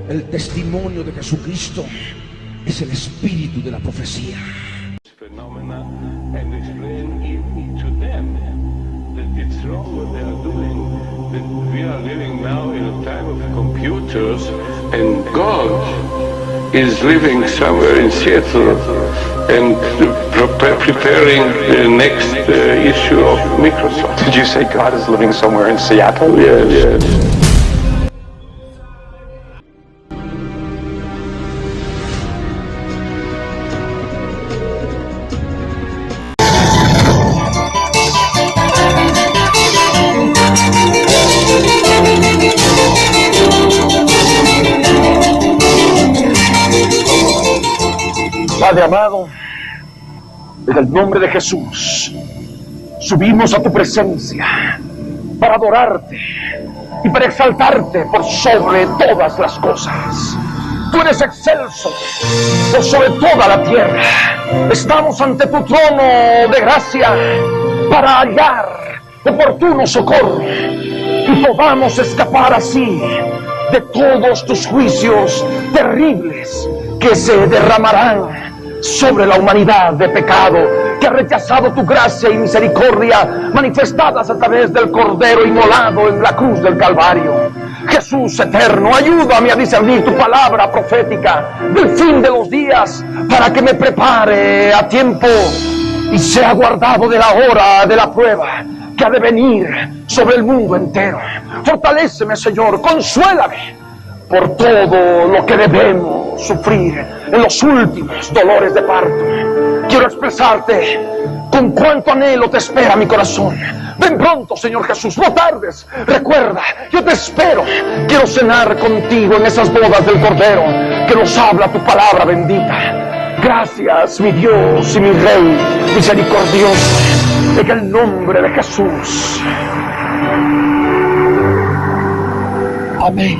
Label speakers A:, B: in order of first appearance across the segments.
A: El testimonio de Jesucristo es el espíritu de la profecía.
B: Phenomena and explain it to them that it's wrong what they are doing, that we are living now in a time of computers and God is living somewhere in Seattle and preparing the next issue of Microsoft.
C: Did you say God is living somewhere in Seattle?
B: Yes, yes.
D: Padre amado, en el nombre de Jesús, subimos a tu presencia para adorarte y para exaltarte por sobre todas las cosas. Tú eres excelso por sobre toda la tierra. Estamos ante tu trono de gracia para hallar oportuno socorro y podamos escapar así de todos tus juicios terribles que se derramarán sobre la humanidad de pecado, que ha rechazado tu gracia y misericordia manifestadas a través del Cordero inmolado en la cruz del Calvario. Jesús eterno, ayúdame a discernir tu palabra profética del fin de los días, para que me prepare a tiempo y sea guardado de la hora de la prueba que ha de venir sobre el mundo entero. Fortaléceme, Señor, consuélame por todo lo que debemos sufrir en los últimos dolores de parto. Quiero expresarte con cuánto anhelo te espera mi corazón. Ven pronto, Señor Jesús, no tardes. Recuerda, yo te espero. Quiero cenar contigo en esas bodas del Cordero que nos habla tu palabra bendita. Gracias, mi Dios y mi Rey misericordioso, en el nombre de Jesús. Amén.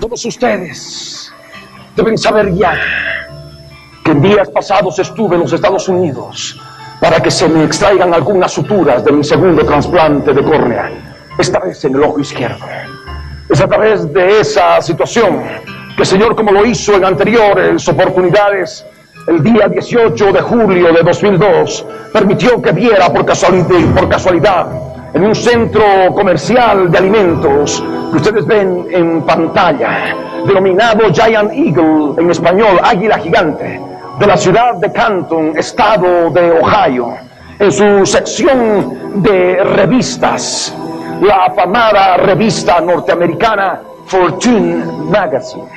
D: Todos ustedes deben saber ya que en días pasados estuve en los Estados Unidos para que se me extraigan algunas suturas de mi segundo trasplante de córnea, esta vez en el ojo izquierdo. Es a través de esa situación que el Señor, como lo hizo en anteriores oportunidades, el día 18 de julio de 2002, permitió que viera por casualidad en un centro comercial de alimentos que ustedes ven en pantalla, denominado Giant Eagle, en español Águila Gigante, de la ciudad de Canton, estado de Ohio, en su sección de revistas, la afamada revista norteamericana Fortune Magazine,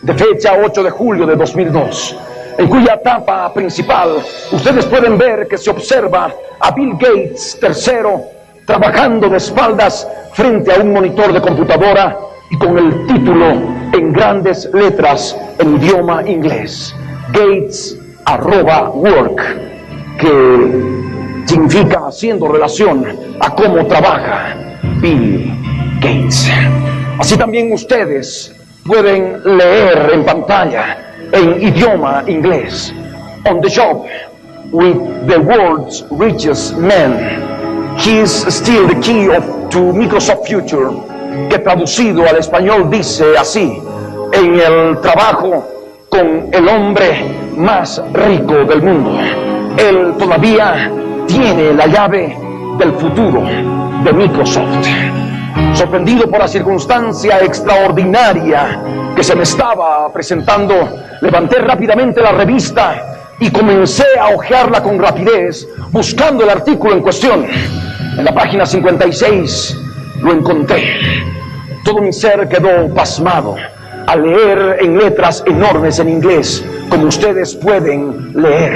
D: de fecha 8 de julio de 2002. En cuya tapa principal ustedes pueden ver que se observa a Bill Gates III trabajando de espaldas frente a un monitor de computadora y con el título en grandes letras en idioma inglés: Gates@work, que significa haciendo relación a cómo trabaja Bill Gates. Así también ustedes pueden leer en pantalla en idioma inglés: On the job with the world's richest man, he is still the key to Microsoft Future, que traducido al español dice así: en el trabajo con el hombre más rico del mundo, él todavía tiene la llave del futuro de Microsoft. Sorprendido por la circunstancia extraordinaria que se me estaba presentando, levanté rápidamente la revista y comencé a hojearla con rapidez, buscando el artículo en cuestión. En la página 56 lo encontré. Todo mi ser quedó pasmado al leer en letras enormes en inglés, como ustedes pueden leer: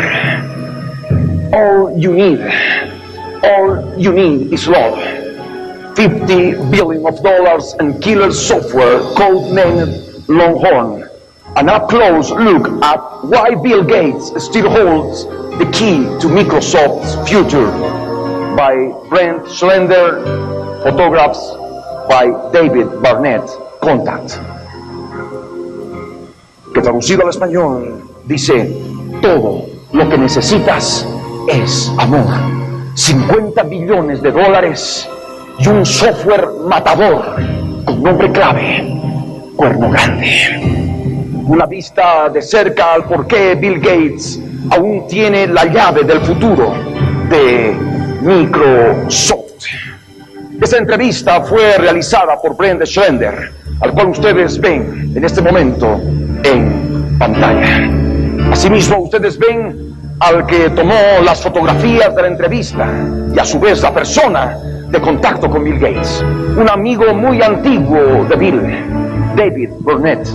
D: All you need is love. $50 billion and killer software codenamed Longhorn. An up-close look at why Bill Gates still holds the key to Microsoft's future, by Brent Schlender. Photographs by David Barnett. Contact. Que traducido al español dice: todo lo que necesitas es amor. $50 billones y un software matador con nombre clave: Cuerno Grande. Una vista de cerca al por qué Bill Gates aún tiene la llave del futuro de Microsoft. Esta entrevista fue realizada por Brent Schlender, al cual ustedes ven en este momento en pantalla. Asimismo, ustedes ven al que tomó las fotografías de la entrevista y a su vez la persona de contacto con Bill Gates, un amigo muy antiguo de Bill, David Burnett.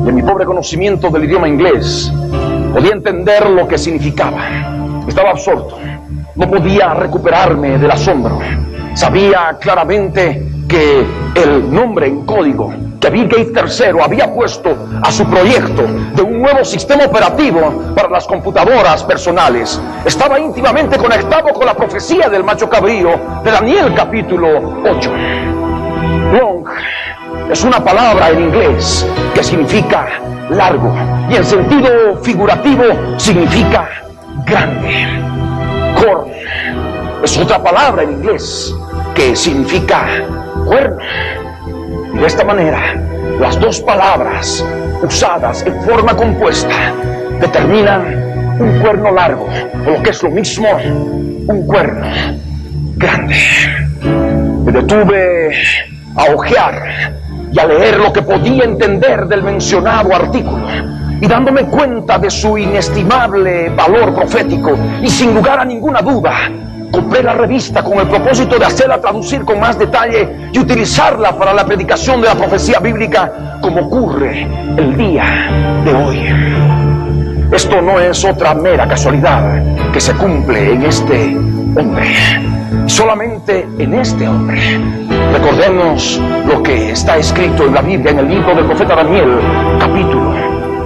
D: Y en mi pobre conocimiento del idioma inglés podía entender lo que significaba. Estaba absorto, no podía recuperarme del asombro. Sabía claramente que el nombre en código que Bill Gates III había puesto a su proyecto de un nuevo sistema operativo para las computadoras personales estaba íntimamente conectado con la profecía del macho cabrío de Daniel capítulo 8. Long es una palabra en inglés que significa largo y en sentido figurativo significa grande. Corn es otra palabra en inglés que significa cuerno. Y de esta manera, las dos palabras usadas en forma compuesta determinan un cuerno largo, o lo que es lo mismo, un cuerno grande. Me detuve a hojear y a leer lo que podía entender del mencionado artículo, y dándome cuenta de su inestimable valor profético, y sin lugar a ninguna duda, compré la revista con el propósito de hacerla traducir con más detalle y utilizarla para la predicación de la profecía bíblica, como ocurre el día de hoy. Esto no es otra mera casualidad que se cumple en este hombre, solamente en este hombre. Recordemos lo que está escrito en la Biblia en el libro del profeta Daniel, capítulo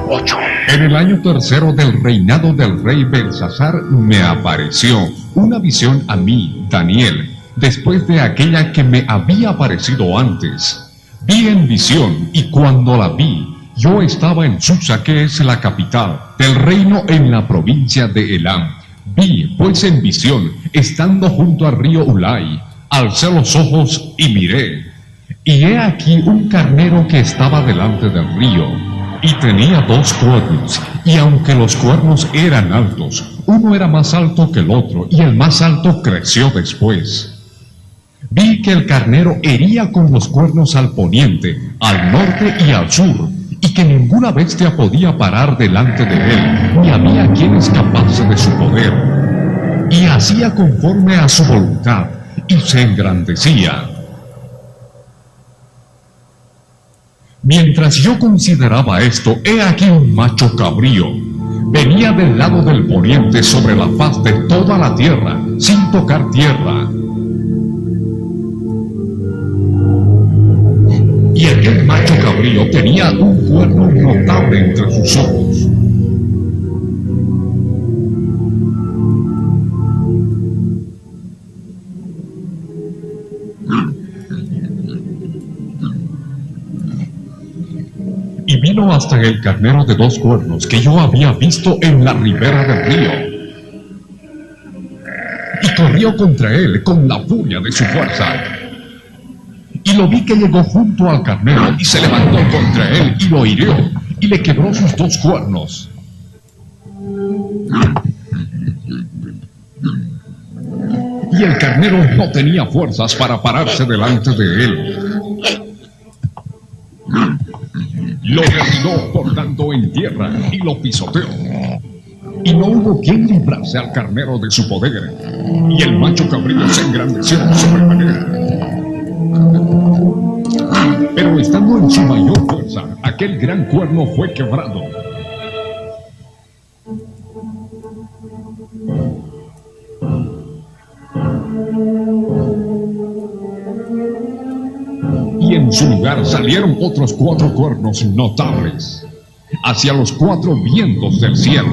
D: 8.
E: En el año tercero del reinado del rey Belsasar me apareció una visión a mí, Daniel, después de aquella que me había aparecido antes. Vi en visión, y cuando la vi, yo estaba en Susa, que es la capital del reino en la provincia de Elam. Vi, pues, en visión, estando junto al río Ulai, alcé los ojos y miré, y he aquí un carnero que estaba delante del río, y tenía 2 cuernos, y aunque los cuernos eran altos, uno era más alto que el otro, y el más alto creció después. Vi que el carnero hería con los cuernos al poniente, al norte y al sur, y que ninguna bestia podía parar delante de él, ni había quien escapase de su poder. Y hacía conforme a su voluntad, y se engrandecía. Mientras yo consideraba esto, he aquí un macho cabrío. Venía del lado del poniente sobre la faz de toda la tierra, sin tocar tierra. Y aquel macho cabrío tenía un cuerno notable entre sus ojos. Y vino hasta el carnero de 2 cuernos que yo había visto en la ribera del río. Y corrió contra él con la furia de su fuerza. Y lo vi que llegó junto al carnero y se levantó contra él y lo hirió y le quebró sus 2 cuernos. Y el carnero no tenía fuerzas para pararse delante de él. Lo derribó cortando en tierra y lo pisoteó. Y no hubo quien librase al carnero de su poder. Y el macho cabrío se engrandeció sobremanera. Pero estando en su mayor fuerza, aquel gran cuerno fue quebrado. Y en su lugar salieron otros 4 cuernos notables, hacia los 4 vientos del cielo.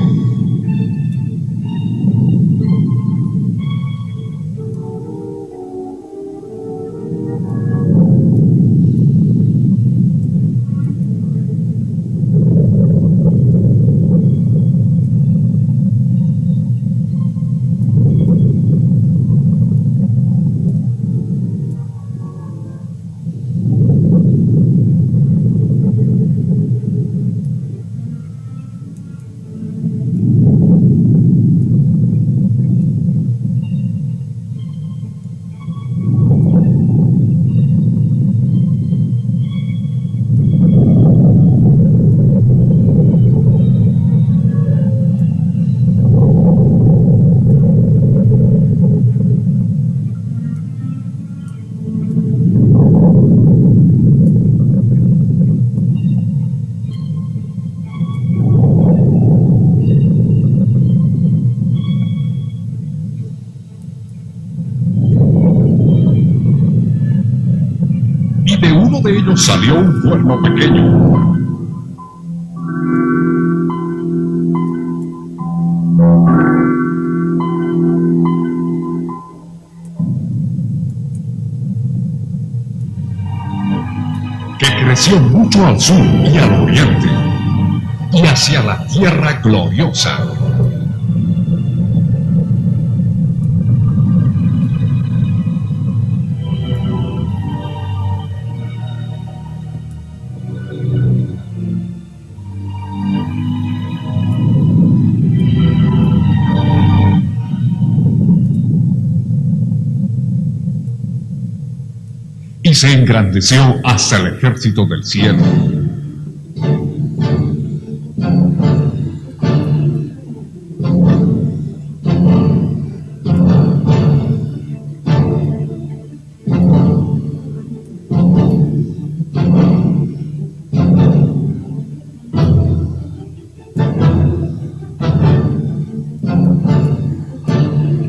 E: de uno de ellos salió un cuerno pequeño. Que creció mucho al sur y al oriente, y hacia la tierra gloriosa. Y se engrandeció hasta el ejército del cielo.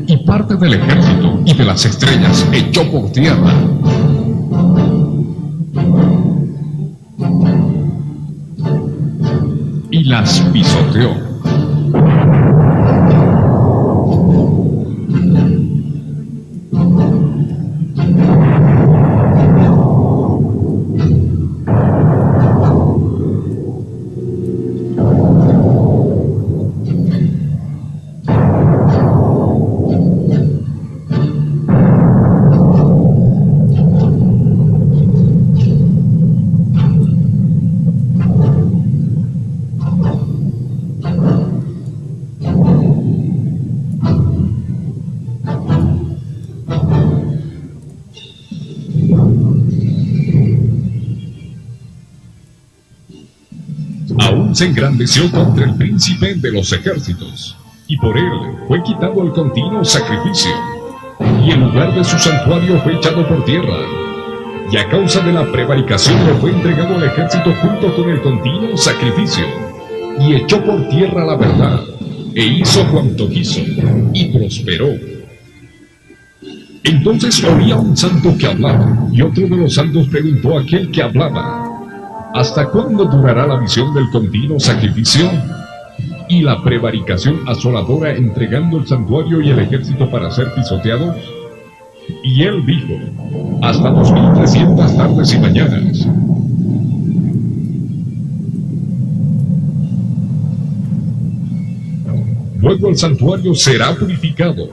E: Y parte del ejército y de las estrellas echó por tierra. Y las pisoteó. Aún se engrandeció contra el príncipe de los ejércitos, y por él fue quitado el continuo sacrificio, y el lugar de su santuario fue echado por tierra, y a causa de la prevaricación le fue entregado al ejército junto con el continuo sacrificio, y echó por tierra la verdad, e hizo cuanto quiso, y prosperó. Entonces oía un santo que hablaba, y otro de los santos preguntó a aquel que hablaba: ¿hasta cuándo durará la visión del continuo sacrificio y la prevaricación asoladora, entregando el santuario y el ejército para ser pisoteados? Y él dijo: hasta 2300 tardes y mañanas. Luego el santuario será purificado.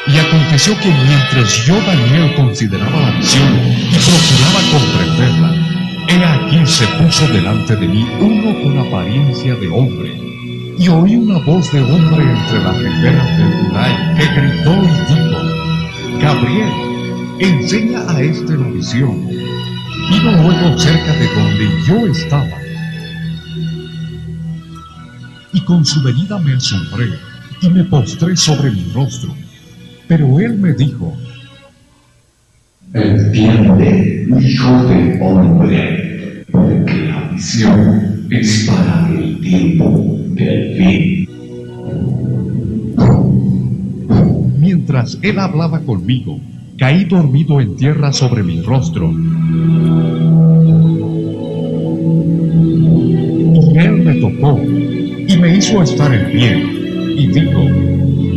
E: Y aconteció que mientras yo, Daniel, consideraba la visión y procuraba comprenderla, he aquí se puso delante de mí uno con apariencia de hombre, y oí una voz de hombre entre las riberas del Ulai que gritó y dijo: Gabriel, enseña a este la visión. Vino luego cerca de donde yo estaba, y con su venida me asombré y me postré sobre mi rostro. Pero él me dijo:
F: entiende, hijo de hombre, porque la visión es para el tiempo del fin.
E: Mientras él hablaba conmigo, caí dormido en tierra sobre mi rostro. Y él me tocó y me hizo estar en pie, y dijo: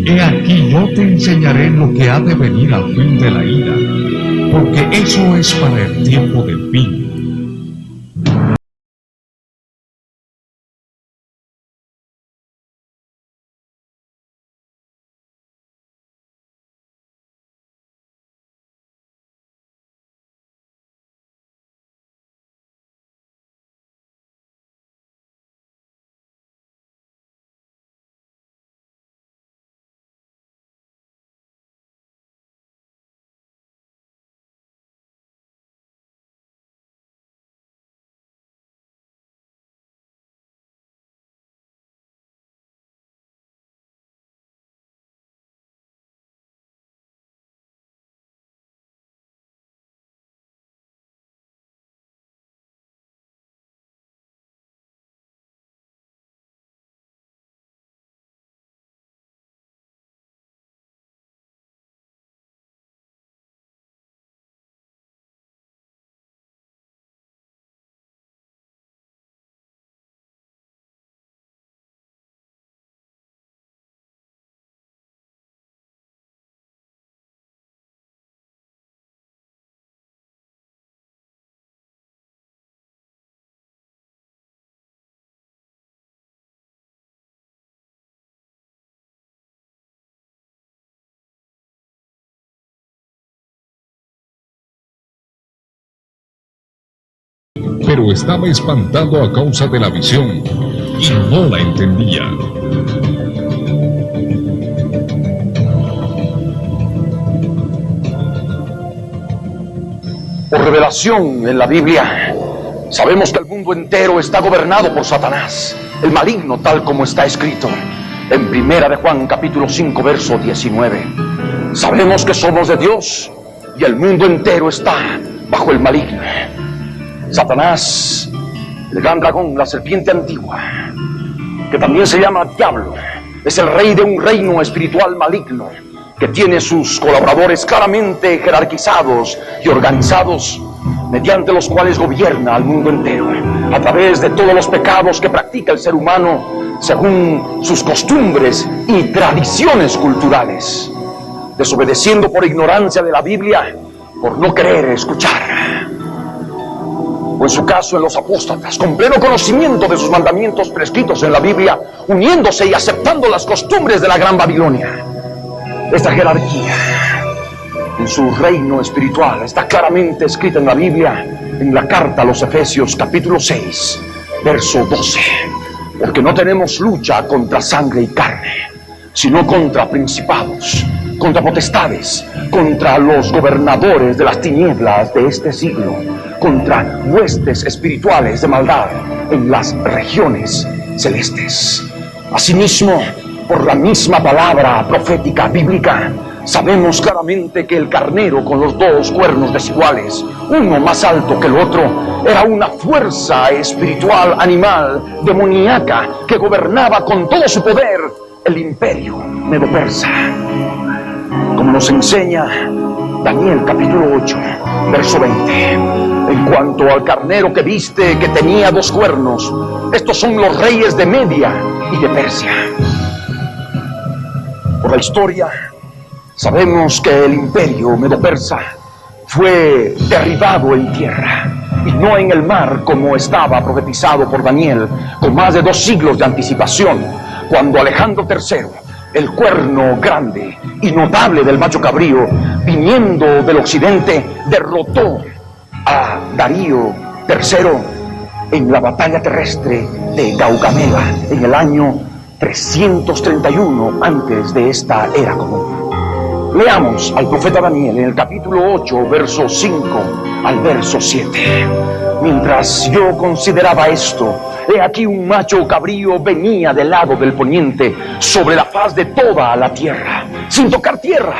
E: he aquí yo te enseñaré lo que ha de venir al fin de la ira, porque eso es para el tiempo del fin. pero estaba espantado a causa de la visión y no la entendía.
D: Por revelación en la Biblia, sabemos que el mundo entero está gobernado por Satanás, el maligno, tal como está escrito en 1 de Juan capítulo 5 verso 19. Sabemos que somos de Dios y el mundo entero está bajo el maligno. Satanás, el gran dragón, la serpiente antigua, que también se llama Diablo, es el rey de un reino espiritual maligno que tiene sus colaboradores claramente jerarquizados y organizados, mediante los cuales gobierna al mundo entero a través de todos los pecados que practica el ser humano según sus costumbres y tradiciones culturales, desobedeciendo por ignorancia de la Biblia, por no querer escuchar, o en su caso en los apóstatas, con pleno conocimiento de sus mandamientos prescritos en la Biblia, uniéndose y aceptando las costumbres de la Gran Babilonia. Esta jerarquía en su reino espiritual está claramente escrita en la Biblia, en la carta a los Efesios capítulo 6 verso 12, porque no tenemos lucha contra sangre y carne, sino contra principados, contra potestades, contra los gobernadores de las tinieblas de este siglo, contra huestes espirituales de maldad en las regiones celestes. Asimismo, por la misma palabra profética bíblica, sabemos claramente que el carnero con los dos cuernos desiguales, uno más alto que el otro, era una fuerza espiritual animal demoníaca que gobernaba con todo su poder el imperio medo-persa. Como nos enseña Daniel capítulo 8, verso 20. En cuanto al carnero que viste que tenía dos cuernos, estos son los reyes de Media y de Persia. Por la historia, sabemos que el imperio medo-persa fue derribado en tierra y no en el mar, como estaba profetizado por Daniel con más de 2 siglos de anticipación, cuando Alejandro III, el cuerno grande y notable del macho cabrío, viniendo del occidente, derrotó a Darío III en la batalla terrestre de Gaugamela en el año 331 antes de esta era común. Leamos al profeta Daniel en el capítulo 8, verso 5 al verso 7. Mientras yo consideraba esto, he aquí un macho cabrío venía del lado del poniente sobre la faz de toda la tierra, sin tocar tierra.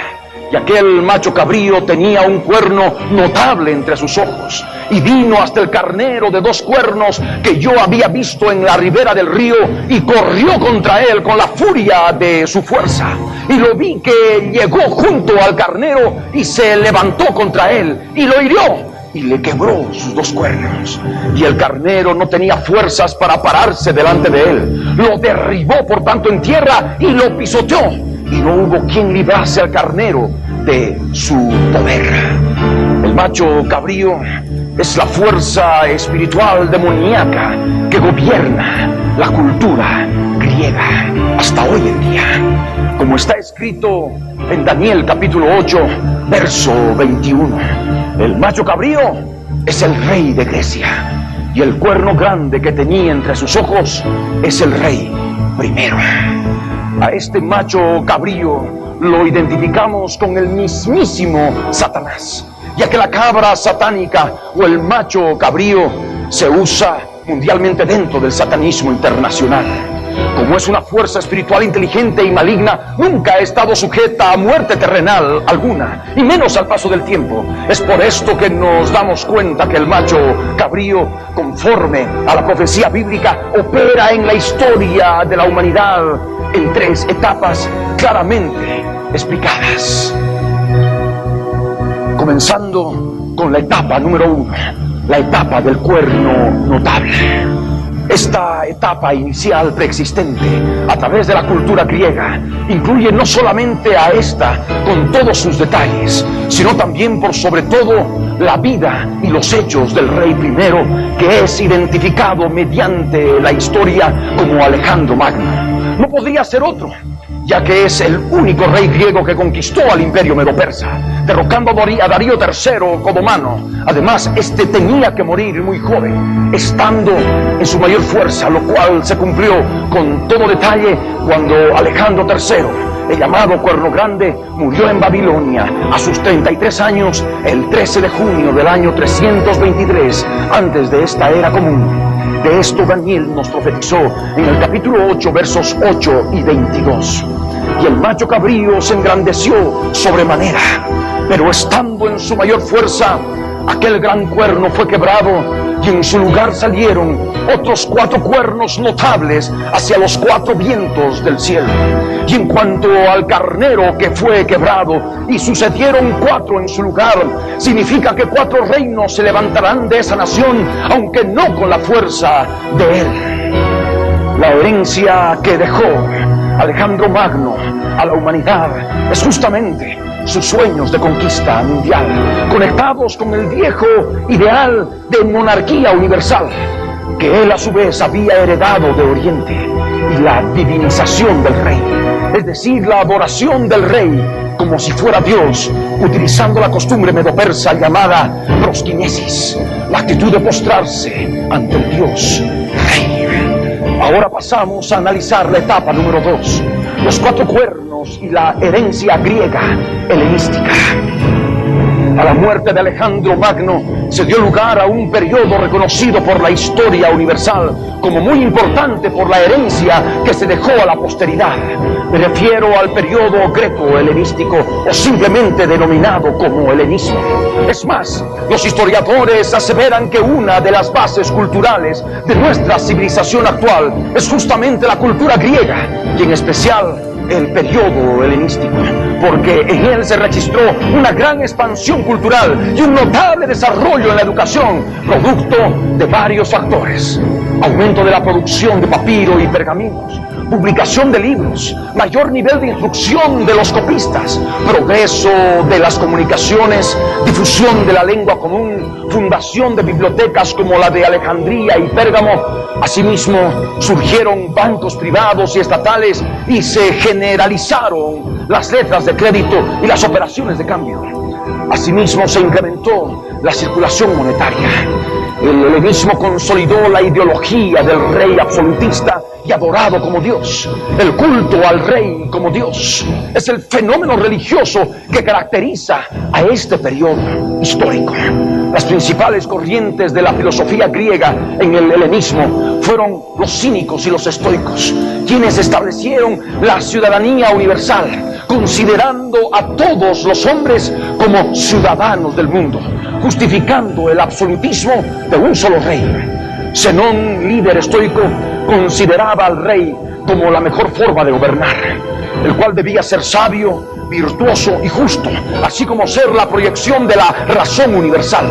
D: Y aquel macho cabrío tenía un cuerno notable entre sus ojos, y vino hasta el carnero de 2 cuernos que yo había visto en la ribera del río, y corrió contra él con la furia de su fuerza. Y lo vi que llegó junto al carnero y se levantó contra él, y lo hirió, y le quebró sus 2 cuernos. Y el carnero no tenía fuerzas para pararse delante de él. Lo derribó por tanto en tierra y lo pisoteó. Y no hubo quien librase al carnero de su poder. El macho cabrío es la fuerza espiritual demoníaca que gobierna la cultura griega hasta hoy en día, como está escrito en Daniel capítulo 8, verso 21. El macho cabrío es el rey de Grecia, y el cuerno grande que tenía entre sus ojos es el rey primero. A este macho cabrío lo identificamos con el mismísimo Satanás, ya que la cabra satánica o el macho cabrío se usa mundialmente dentro del satanismo internacional. Como es una fuerza espiritual inteligente y maligna, nunca ha estado sujeta a muerte terrenal alguna, y menos al paso del tiempo. Es por esto que nos damos cuenta que el macho cabrío, conforme a la profecía bíblica, opera en la historia de la humanidad en 3 etapas claramente explicadas. Comenzando con la etapa número 1, la etapa del cuerno notable. Esta etapa inicial preexistente a través de la cultura griega incluye no solamente a esta con todos sus detalles, sino también por sobre todo la vida y los hechos del rey primero, que es identificado mediante la historia como Alejandro Magno. No podría ser otro, ya que es el único rey griego que conquistó al imperio medo-persa, derrocando a Darío III Codomano. Además, este tenía que morir muy joven, estando en su mayor fuerza, lo cual se cumplió con todo detalle cuando Alejandro III, el llamado Cuerno Grande, murió en Babilonia a sus 33 años el 13 de junio del año 323 antes de esta era común. De esto Daniel nos profetizó en el capítulo 8, versos 8 y 22. Y el macho cabrío se engrandeció sobremanera, pero estando en su mayor fuerza, aquel gran cuerno fue quebrado, y en su lugar salieron otros 4 cuernos notables hacia los 4 vientos del cielo. Y en cuanto al carnero que fue quebrado, y sucedieron 4 en su lugar, significa que 4 reinos se levantarán de esa nación, aunque no con la fuerza de él. La herencia que dejó Alejandro Magno a la humanidad es justamente sus sueños de conquista mundial, conectados con el viejo ideal de monarquía universal, que él a su vez había heredado de Oriente, y la divinización del rey, es decir, la adoración del rey como si fuera Dios, utilizando la costumbre medo-persa llamada prosquinesis, la actitud de postrarse ante el Dios rey. Ahora pasamos a analizar la etapa número 2, los 4 cuernos y la herencia griega helenística. A la muerte de Alejandro Magno se dio lugar a un periodo reconocido por la historia universal como muy importante por la herencia que se dejó a la posteridad. Me refiero al periodo greco-helenístico, o simplemente denominado como helenismo. Es más, los historiadores aseveran que una de las bases culturales de nuestra civilización actual es justamente la cultura griega, y en especial el periodo helenístico, porque en él se registró una gran expansión cultural y un notable desarrollo en la educación, producto de varios factores: aumento de la producción de papiro y pergaminos, publicación de libros, mayor nivel de instrucción de los copistas, progreso de las comunicaciones, difusión de la lengua común, fundación de bibliotecas como la de Alejandría y Pérgamo. Asimismo, surgieron bancos privados y estatales y se generalizaron las letras de crédito y las operaciones de cambio. Asimismo, se incrementó la circulación monetaria. El helenismo consolidó la ideología del rey absolutista y adorado como Dios. El culto al rey como Dios es el fenómeno religioso que caracteriza a este periodo histórico. Las principales corrientes de la filosofía griega en el helenismo fueron los cínicos y los estoicos, quienes establecieron la ciudadanía universal, considerando a todos los hombres como ciudadanos del mundo, justificando el absolutismo de un solo rey. Zenón, líder estoico, consideraba al rey como la mejor forma de gobernar, el cual debía ser sabio, virtuoso y justo, así como ser la proyección de la razón universal.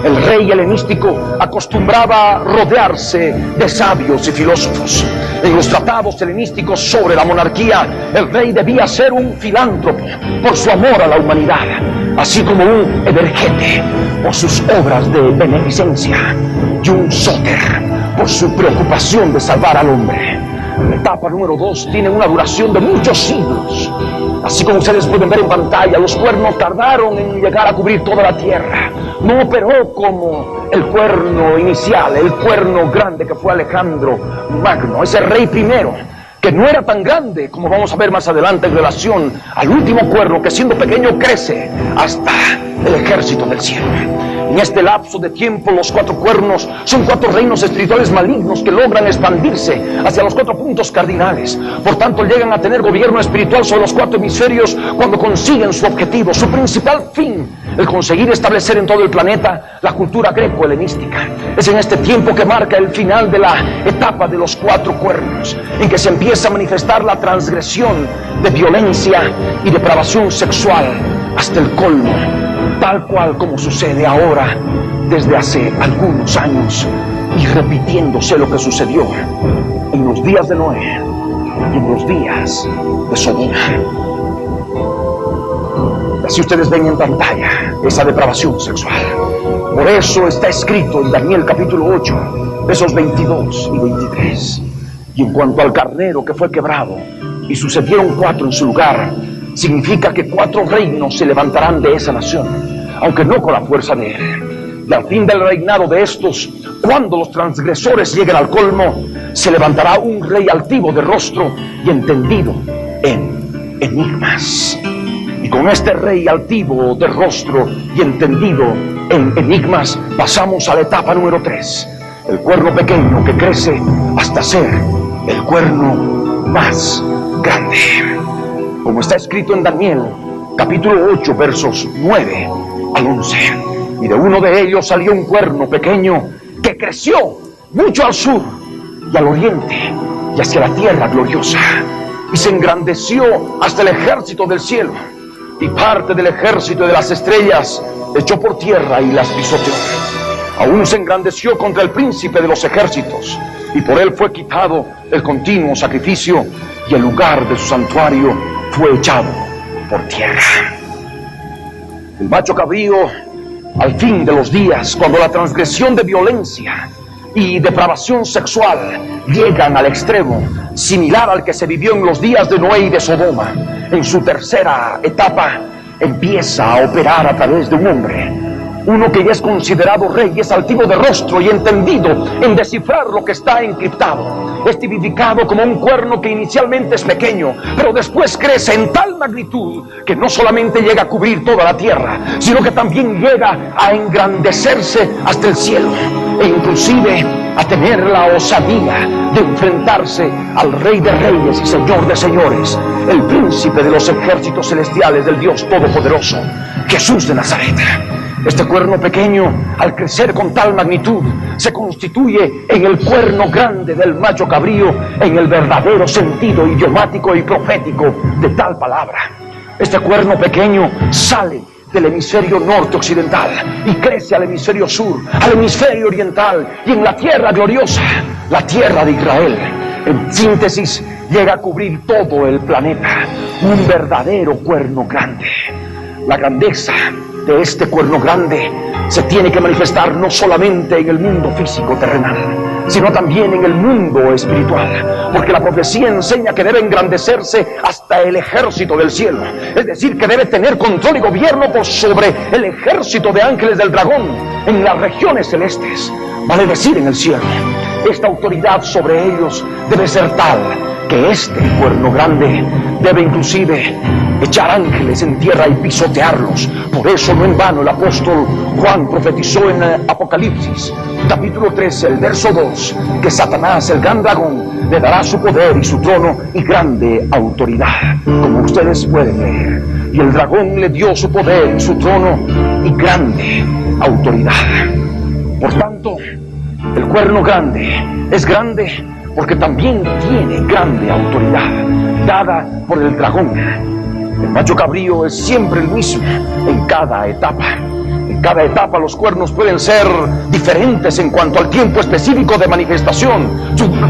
D: El rey helenístico acostumbraba rodearse de sabios y filósofos. En los tratados helenísticos sobre la monarquía, el rey debía ser un filántropo por su amor a la humanidad, así como un evergete por sus obras de beneficencia, y un sóter por su preocupación de salvar al hombre. La etapa número 2 tiene una duración de muchos siglos. Así como ustedes pueden ver en pantalla, los cuernos tardaron en llegar a cubrir toda la tierra. No operó como el cuerno inicial, el cuerno grande que fue Alejandro Magno, ese rey primero, que no era tan grande como vamos a ver más adelante en relación al último cuerno, que siendo pequeño crece hasta el ejército del cielo. En este lapso de tiempo, los 4 cuernos son 4 reinos espirituales malignos que logran expandirse hacia los 4 puntos cardinales. Por tanto, llegan a tener gobierno espiritual sobre los 4 hemisferios cuando consiguen su objetivo, su principal fin, el conseguir establecer en todo el planeta la cultura greco-helenística. Es en este tiempo que marca el final de la etapa de los 4 cuernos, en que se empieza a manifestar la transgresión de violencia y depravación sexual hasta el colmo, tal cual como sucede ahora desde hace algunos años, y repitiéndose lo que sucedió en los días de Noé y en los días de Sodoma. Así ustedes ven en pantalla esa depravación sexual. Por eso está escrito en Daniel capítulo 8, versos 22 y 23. Y en cuanto al carnero que fue quebrado, y sucedieron 4 en su lugar, significa que 4 reinos se levantarán de esa nación, aunque no con la fuerza de él. Y al fin del reinado de estos, cuando los transgresores lleguen al colmo, se levantará un rey altivo de rostro y entendido en enigmas. Y con este rey altivo de rostro y entendido en enigmas, pasamos a la etapa número 3. El cuerno pequeño que crece hasta ser el cuerno más grande. Como está escrito en Daniel, capítulo 8, versos 9 al 11. Y de uno de ellos salió un cuerno pequeño que creció mucho al sur y al oriente y hacia la tierra gloriosa. Y se engrandeció hasta el ejército del cielo. Y parte del ejército de las estrellas echó por tierra y las pisoteó. Aún se engrandeció contra el príncipe de los ejércitos, y por él fue quitado el continuo sacrificio, y el lugar de su santuario fue echado por tierra. El macho cabrío, al fin de los días, cuando la transgresión de violencia y depravación sexual llegan al extremo, similar al que se vivió en los días de Noé y de Sodoma, en su tercera etapa, empieza a operar a través de un hombre, uno que ya es considerado rey y es altivo de rostro y entendido en descifrar lo que está encriptado. Es tipificado como un cuerno que inicialmente es pequeño, pero después crece en tal magnitud que no solamente llega a cubrir toda la tierra, sino que también llega a engrandecerse hasta el cielo, e inclusive a tener la osadía de enfrentarse al Rey de Reyes y Señor de Señores, el príncipe de los ejércitos celestiales del Dios Todopoderoso, Jesús de Nazaret. Este cuerno pequeño, al crecer con tal magnitud, se constituye en el cuerno grande del macho cabrío, en el verdadero sentido idiomático y profético de tal palabra. Este cuerno pequeño sale del hemisferio norte occidental y crece al hemisferio sur, al hemisferio oriental, y en la tierra gloriosa, la tierra de Israel, en síntesis, llega a cubrir todo el planeta. Un verdadero cuerno grande. La grandeza de este cuerno grande se tiene que manifestar no solamente en el mundo físico terrenal, sino también en el mundo espiritual, porque la profecía enseña que debe engrandecerse hasta el ejército del cielo, es decir, que debe tener control y gobierno por sobre el ejército de ángeles del dragón en las regiones celestes, vale decir, en el cielo. Esta autoridad sobre ellos debe ser tal que este cuerno grande debe inclusive echar ángeles en tierra y pisotearlos. Por eso no en vano el apóstol Juan profetizó en Apocalipsis, capítulo 13, el verso 2, que Satanás, el gran dragón, le dará su poder y su trono y grande autoridad, como ustedes pueden leer. Y el dragón le dio su poder y su trono y grande autoridad. Por tanto, el cuerno grande es grande porque también tiene grande autoridad, dada por el dragón. El macho cabrío es siempre el mismo en cada etapa. En cada etapa los cuernos pueden ser diferentes en cuanto al tiempo específico de manifestación,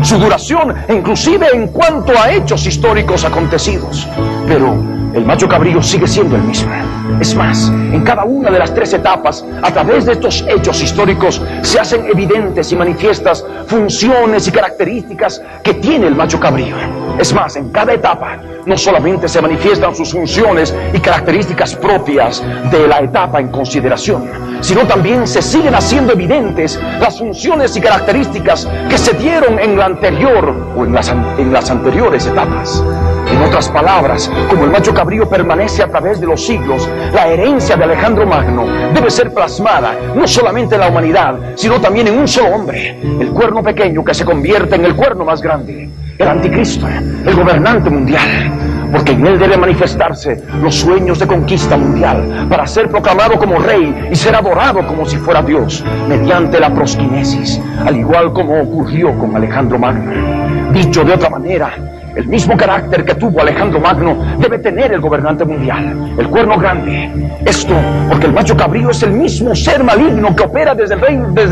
D: su duración e inclusive en cuanto a hechos históricos acontecidos. Pero el macho cabrío sigue siendo el mismo. Es más, en cada una de las 3 etapas, a través de estos hechos históricos, se hacen evidentes y manifiestas funciones y características que tiene el macho cabrío. Es más, en cada etapa no solamente se manifiestan sus funciones y características propias de la etapa en consideración, sino también se siguen haciendo evidentes las funciones y características que se dieron en la anterior o en las anteriores etapas. En otras palabras, como el macho cabrío permanece a través de los siglos, la herencia de Alejandro Magno debe ser plasmada no solamente en la humanidad, sino también en un solo hombre, el cuerno pequeño que se convierte en el cuerno más grande, el anticristo, el gobernante mundial, porque en él debe manifestarse los sueños de conquista mundial para ser proclamado como rey y ser adorado como si fuera Dios mediante la prosquinesis, al igual como ocurrió con Alejandro Magno. Dicho de otra manera, el mismo carácter que tuvo Alejandro Magno debe tener el gobernante mundial, el cuerno grande. Esto porque el macho cabrío es el mismo ser maligno que opera desde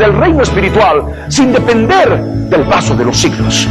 D: el reino espiritual, sin depender del paso de los siglos.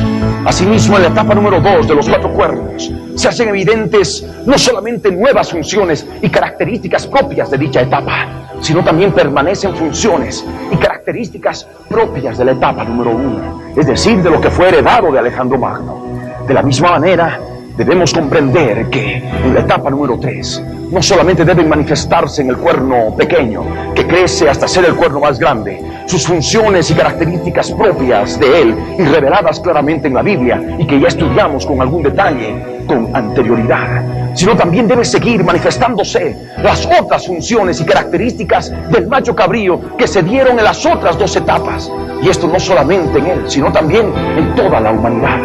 D: Asimismo, en la etapa número 2 de los 4 cuernos, se hacen evidentes no solamente nuevas funciones y características propias de dicha etapa, sino también permanecen funciones y características propias de la etapa número 1, es decir, de lo que fue heredado de Alejandro Magno. De la misma manera, debemos comprender que en la etapa número 3 no solamente deben manifestarse en el cuerno pequeño, que crece hasta ser el cuerno más grande, sus funciones y características propias de él y reveladas claramente en la Biblia y que ya estudiamos con algún detalle con anterioridad, sino también debe seguir manifestándose las otras funciones y características del macho cabrío que se dieron en las otras 2 etapas, y esto no solamente en él, sino también en toda la humanidad.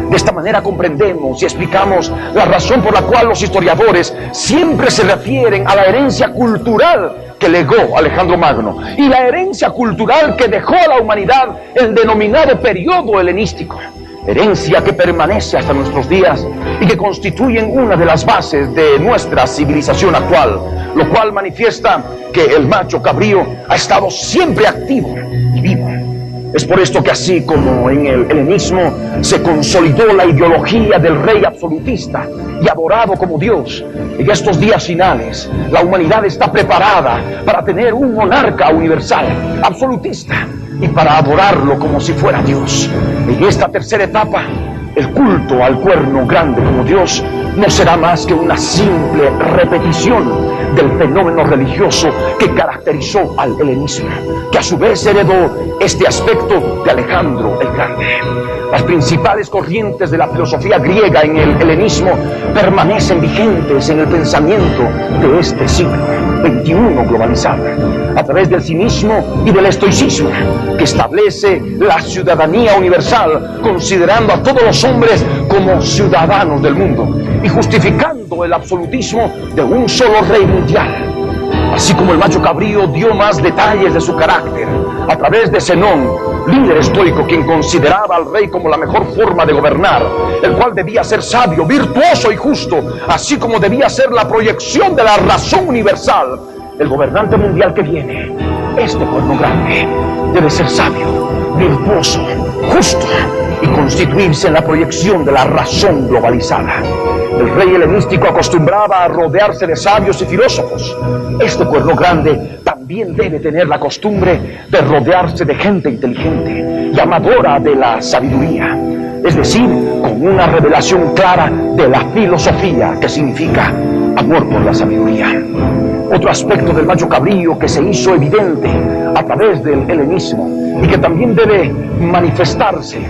D: De esta manera comprendemos y explicamos la razón por la cual los historiadores siempre se refieren a la herencia cultural que legó Alejandro Magno y la herencia cultural que dejó a la humanidad el denominado periodo helenístico, herencia que permanece hasta nuestros días y que constituyen una de las bases de nuestra civilización actual, lo cual manifiesta que el macho cabrío ha estado siempre activo y vivo. Es por esto que así como en el helenismo se consolidó la ideología del rey absolutista y adorado como Dios, en estos días finales la humanidad está preparada para tener un monarca universal, absolutista, y para adorarlo como si fuera Dios. En esta tercera etapa, el culto al cuerno grande como Dios no será más que una simple repetición del fenómeno religioso que caracterizó al helenismo, que a su vez heredó este aspecto de Alejandro el Grande. Las principales corrientes de la filosofía griega en el helenismo permanecen vigentes en el pensamiento de este siglo XXI globalizado, a través del cinismo y del estoicismo, que establece la ciudadanía universal, considerando a todos los hombres como ciudadanos del mundo y justificando el absolutismo de un solo rey mundial. Así como el macho cabrío dio más detalles de su carácter a través de Zenón, líder estoico quien consideraba al rey como la mejor forma de gobernar, el cual debía ser sabio, virtuoso y justo, así como debía ser la proyección de la razón universal. El gobernante mundial que viene, este cuerno grande, debe ser sabio, virtuoso, justo y constituirse en la proyección de la razón globalizada. El rey helenístico acostumbraba a rodearse de sabios y filósofos. Este cuerno grande también debe tener la costumbre de rodearse de gente inteligente y amadora de la sabiduría, es decir, con una revelación clara de la filosofía, que significa amor por la sabiduría. Otro aspecto del macho cabrío que se hizo evidente a través del helenismo y que también debe manifestarse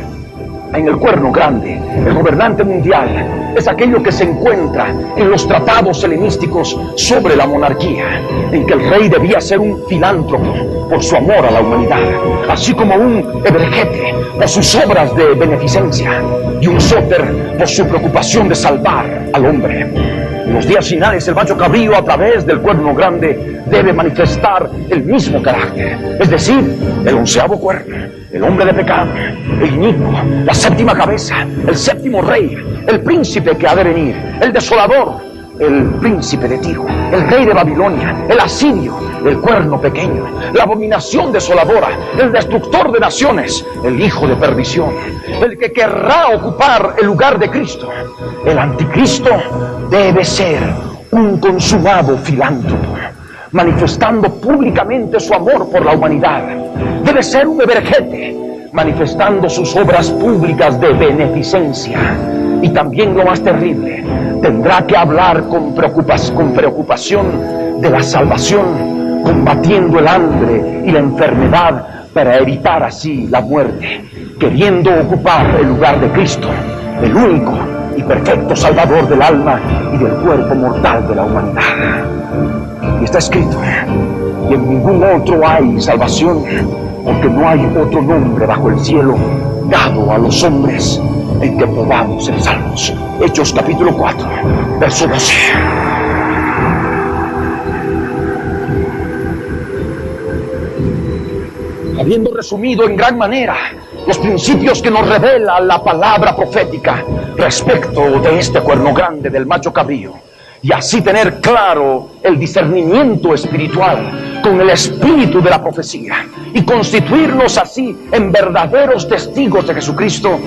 D: en el cuerno grande, el gobernante mundial, es aquello que se encuentra en los tratados helenísticos sobre la monarquía, en que el rey debía ser un filántropo por su amor a la humanidad, así como un evergete por sus obras de beneficencia y un sóter por su preocupación de salvar al hombre. En los días finales, el macho cabrío, a través del cuerno grande, debe manifestar el mismo carácter, es decir, el 11º cuerno, el hombre de pecado, el inicuo, la séptima cabeza, el séptimo rey, el príncipe que ha de venir, el desolador, el príncipe de Tiro, el rey de Babilonia, el asirio, el cuerno pequeño, la abominación desoladora, el destructor de naciones, el hijo de perdición, el que querrá ocupar el lugar de Cristo. El anticristo debe ser un consumado filántropo, manifestando públicamente su amor por la humanidad. Debe ser un evergete, manifestando sus obras públicas de beneficencia. Y también lo más terrible, tendrá que hablar con preocupación de la salvación, combatiendo el hambre y la enfermedad para evitar así la muerte, queriendo ocupar el lugar de Cristo, el único y perfecto Salvador del alma y del cuerpo mortal de la humanidad. Y está escrito, y en ningún otro hay salvación, porque no hay otro nombre bajo el cielo dado a los hombres en que podamos ser salvos. Hechos capítulo 4, verso 12. Habiendo resumido en gran manera los principios que nos revela la palabra profética respecto de este cuerno grande del macho cabrío, y así tener claro el discernimiento espiritual con el espíritu de la profecía y constituirnos así en verdaderos testigos de Jesucristo,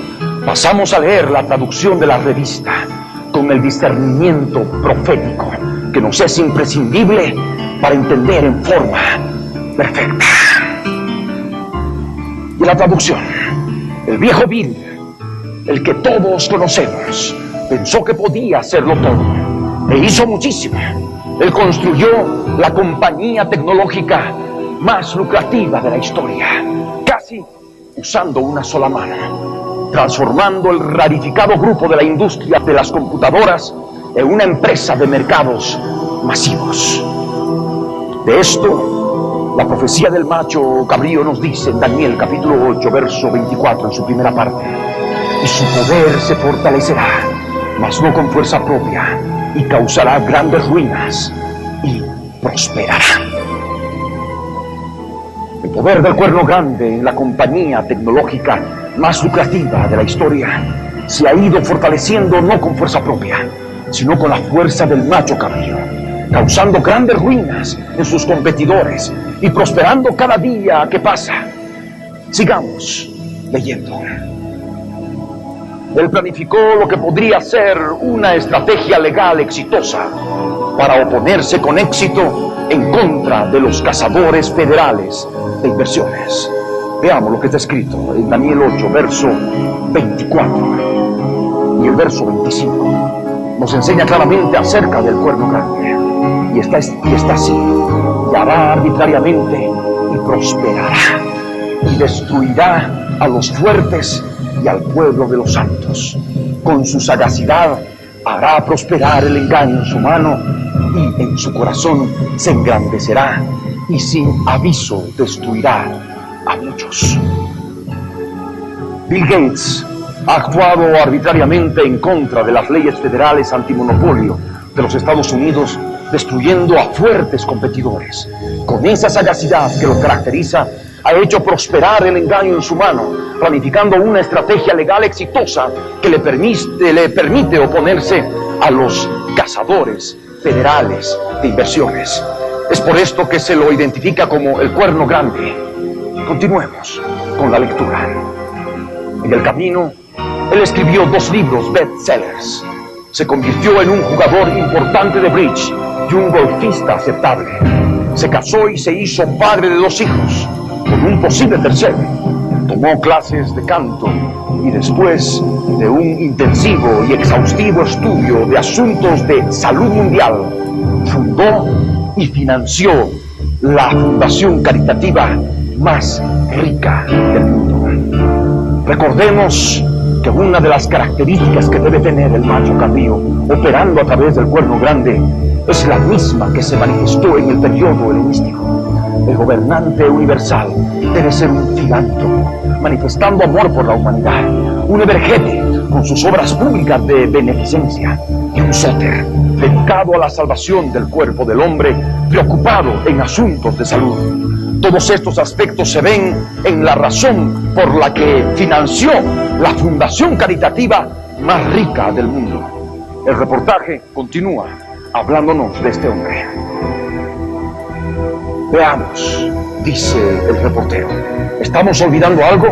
D: pasamos a leer la traducción de la revista con el discernimiento profético que nos es imprescindible para entender en forma perfecta. Y la traducción, el viejo vil, el que todos conocemos, pensó que podía hacerlo todo, e hizo muchísimo. Él construyó la compañía tecnológica más lucrativa de la historia, casi usando una sola mano, transformando el rarificado grupo de la industria de las computadoras en una empresa de mercados masivos. De esto, la profecía del macho cabrío nos dice en Daniel capítulo 8, verso 24, en su primera parte: y su poder se fortalecerá, mas no con fuerza propia, y causará grandes ruinas y prosperará. El poder del cuerno grande en la compañía tecnológica más lucrativa de la historia se ha ido fortaleciendo no con fuerza propia, sino con la fuerza del macho cabrío, causando grandes ruinas en sus competidores y prosperando cada día que pasa. Sigamos leyendo. Él planificó lo que podría ser una estrategia legal exitosa para oponerse con éxito en contra de los cazadores federales de inversiones. Veamos lo que está escrito en Daniel 8, verso 24 y el verso 25. Nos enseña claramente acerca del cuerno grande. Y está así: y hará arbitrariamente y prosperará, y destruirá a los fuertes y al pueblo de los santos. Con su sagacidad hará prosperar el engaño en su mano, y en su corazón se engrandecerá, y sin aviso destruirá a muchos. Bill Gates ha actuado arbitrariamente en contra de las leyes federales antimonopolio de los Estados Unidos, destruyendo a fuertes competidores. Con esa sagacidad que lo caracteriza, ha hecho prosperar el engaño en su mano, planificando una estrategia legal exitosa que le permite oponerse a los cazadores federales de inversiones. Es por esto que se lo identifica como el cuerno grande. Continuemos con la lectura. En el camino, él escribió 2 libros bestsellers. Se convirtió en un jugador importante de bridge y un golfista aceptable. Se casó y se hizo padre de 2 hijos, con un posible tercero. Tomó clases de canto y después de un intensivo y exhaustivo estudio de asuntos de salud mundial, fundó y financió la fundación caritativa más rica del mundo. Recordemos que una de las características que debe tener el macho cabrío operando a través del cuerno grande es la misma que se manifestó en el periodo helenístico. El gobernante universal debe ser un filántropo, manifestando amor por la humanidad, un evergete con sus obras públicas de beneficencia, y un sóter dedicado a la salvación del cuerpo del hombre, preocupado en asuntos de salud. Todos estos aspectos se ven en la razón por la que financió la fundación caritativa más rica del mundo. El reportaje continúa hablándonos de este hombre. Veamos, dice el reportero. ¿Estamos olvidando algo?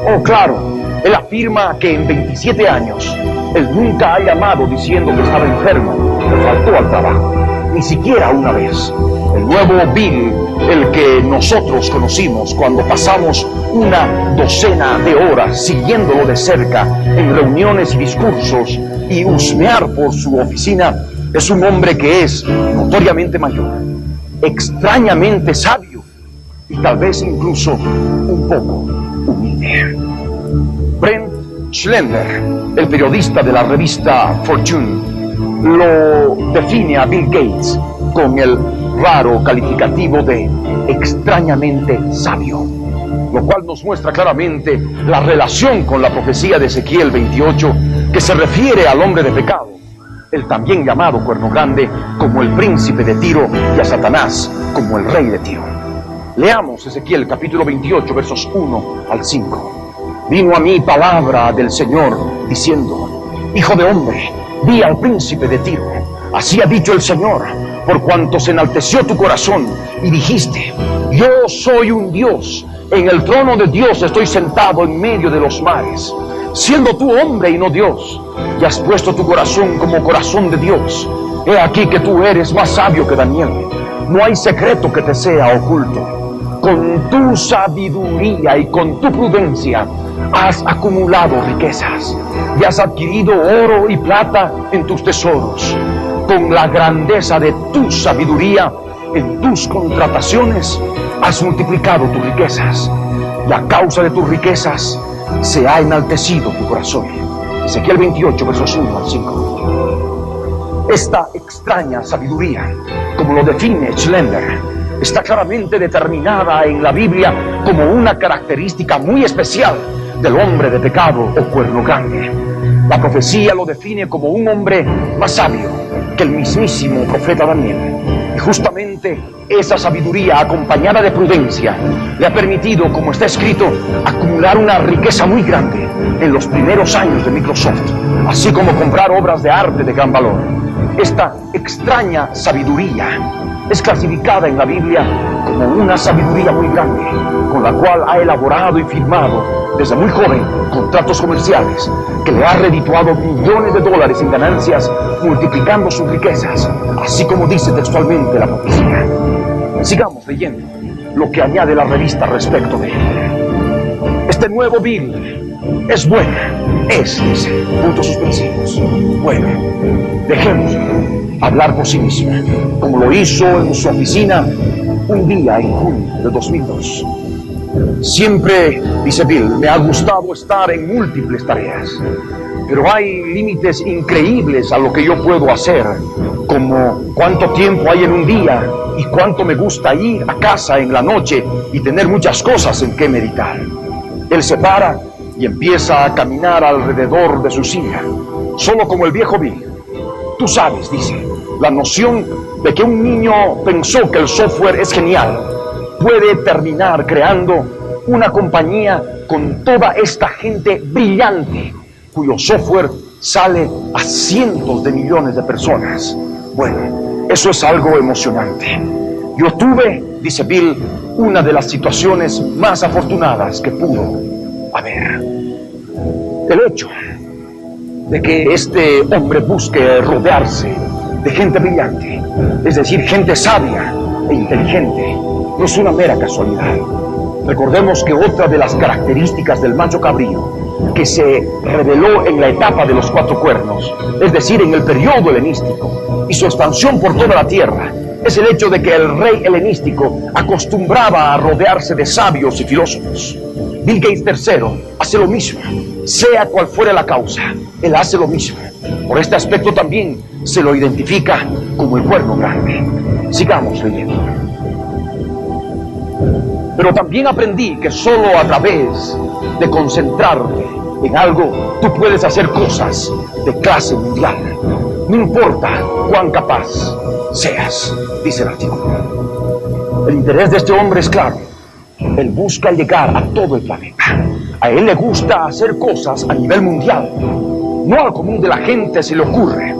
D: Oh, claro. Él afirma que en 27 años él nunca ha llamado diciendo que estaba enfermo, que faltó al trabajo, ni siquiera una vez. El nuevo Bill, el que nosotros conocimos cuando pasamos una docena de horas siguiéndolo de cerca en reuniones y discursos y husmear por su oficina, es un hombre que es notoriamente mayor, extrañamente sabio y tal vez incluso un poco humilde. Brent Schlender, el periodista de la revista Fortune, lo define a Bill Gates con el raro calificativo de extrañamente sabio, lo cual nos muestra claramente la relación con la profecía de Ezequiel 28, que se refiere al hombre de pecado, el también llamado cuerno grande, como el príncipe de Tiro, y a Satanás como el rey de Tiro. Leamos Ezequiel capítulo 28, versos 1 al 5. Vino a mí palabra del Señor, diciendo: Hijo de hombre, di al príncipe de Tiro, así ha dicho el Señor, por cuanto se enalteció tu corazón, y dijiste: yo soy un Dios, en el trono de Dios estoy sentado en medio de los mares, siendo tú hombre y no Dios, y has puesto tu corazón como corazón de Dios. He aquí que tú eres más sabio que Daniel, no hay secreto que te sea oculto. Con tu sabiduría y con tu prudencia has acumulado riquezas y has adquirido oro y plata en tus tesoros. Con la grandeza de tu sabiduría en tus contrataciones has multiplicado tus riquezas, y a causa de tus riquezas se ha enaltecido tu corazón. Ezequiel 28, versos 1 al 5. Esta extraña sabiduría, como lo define Schlender, está claramente determinada en la Biblia como una característica muy especial del hombre de pecado o cuerno grande. La profecía lo define como un hombre más sabio que el mismísimo profeta Daniel. Y justamente esa sabiduría, acompañada de prudencia, le ha permitido, como está escrito, acumular una riqueza muy grande en los primeros años de Microsoft, así como comprar obras de arte de gran valor. Esta extraña sabiduría es clasificada en la Biblia como una sabiduría muy grande, con la cual ha elaborado y firmado desde muy joven contratos comerciales que le ha redituado millones de dólares en ganancias, multiplicando sus riquezas, así como dice textualmente la profecía. Sigamos leyendo lo que añade la revista respecto de él. Este nuevo Bill es bueno, dice, puntos suspensivos, bueno, dejémoslo hablar por sí mismo, como lo hizo en su oficina un día en junio de 2002. Siempre, dice Bill, me ha gustado estar en múltiples tareas, pero hay límites increíbles a lo que yo puedo hacer, como cuánto tiempo hay en un día y cuánto me gusta ir a casa en la noche y tener muchas cosas en que meditar. Él se para y empieza a caminar alrededor de su silla, solo como el viejo Bill. Tú sabes, dice, la noción de que un niño pensó que el software es genial puede terminar creando una compañía con toda esta gente brillante cuyo software sale a cientos de millones de personas. Bueno, eso es algo emocionante. Yo tuve, dice Bill, una de las situaciones más afortunadas que pudo haber. El hecho de que este hombre busque rodearse de gente brillante, es decir, gente sabia e inteligente, no es una mera casualidad. Recordemos que otra de las características del macho cabrío, que se reveló en la etapa de los 4 cuernos, es decir, en el periodo helenístico, y su expansión por toda la tierra, es el hecho de que el rey helenístico acostumbraba a rodearse de sabios y filósofos. Bill Gates III hace lo mismo, sea cual fuera la causa, él hace lo mismo. Por este aspecto también se lo identifica como el cuerno grande. Sigamos leyendo. Pero también aprendí que solo a través de concentrarte en algo, tú puedes hacer cosas de clase mundial. No importa cuán capaz seas, dice el artículo. El interés de este hombre es claro. Él busca llegar a todo el planeta. A él le gusta hacer cosas a nivel mundial. No al común de la gente se le ocurre.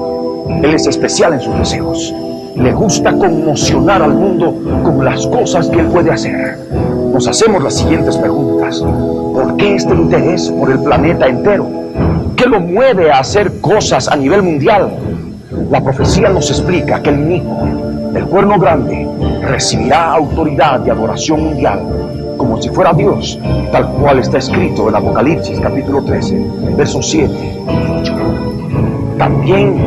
D: Él es especial en sus deseos. Le gusta conmocionar al mundo con las cosas que él puede hacer. Nos hacemos las siguientes preguntas. ¿Por qué este interés por el planeta entero? ¿Qué lo mueve a hacer cosas a nivel mundial? La profecía nos explica que el mismo, el cuerno grande, recibirá autoridad y adoración mundial, como si fuera Dios, tal cual está escrito en Apocalipsis capítulo 13, versos 7 y 8. También,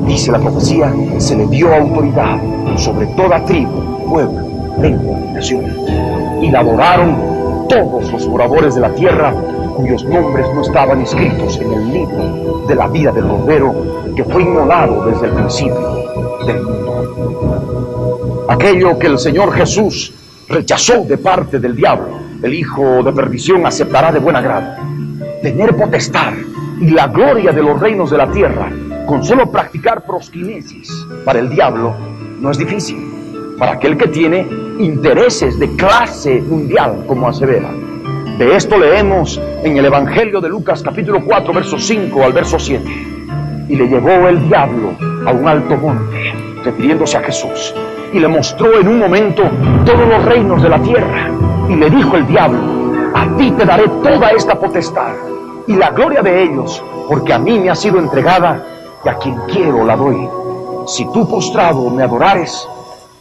D: dice la profecía, se le dio autoridad sobre toda tribu, pueblo, lengua y nación. Y la adoraron todos los moradores de la tierra cuyos nombres no estaban escritos en el libro de la vida del Cordero que fue inmolado desde el principio del mundo. Aquello que el Señor Jesús rechazó de parte del diablo, el hijo de perdición aceptará de buen agrado. Tener potestad y la gloria de los reinos de la tierra con solo practicar prosquinesis para el diablo no es difícil. Para aquel que tiene intereses de clase mundial, como asevera. De esto leemos en el Evangelio de Lucas capítulo 4, verso 5 al verso 7. Y le llevó el diablo a un alto monte, refiriéndose a Jesús, y le mostró en un momento todos los reinos de la tierra. Y le dijo el diablo: a ti te daré toda esta potestad y la gloria de ellos, porque a mí me ha sido entregada y a quien quiero la doy. Si tú postrado me adorares,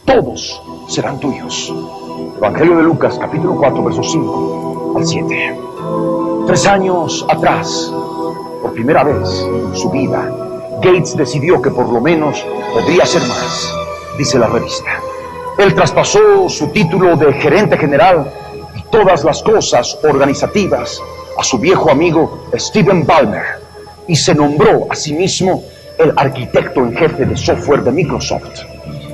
D: todos serán tuyos. Evangelio de Lucas capítulo 4, versos 5 al 7. 3 años atrás, por primera vez en su vida, Gates decidió que por lo menos podría ser más, dice la revista. Él traspasó su título de gerente general y todas las cosas organizativas a su viejo amigo Stephen Ballmer y se nombró a sí mismo el arquitecto en jefe de software de Microsoft.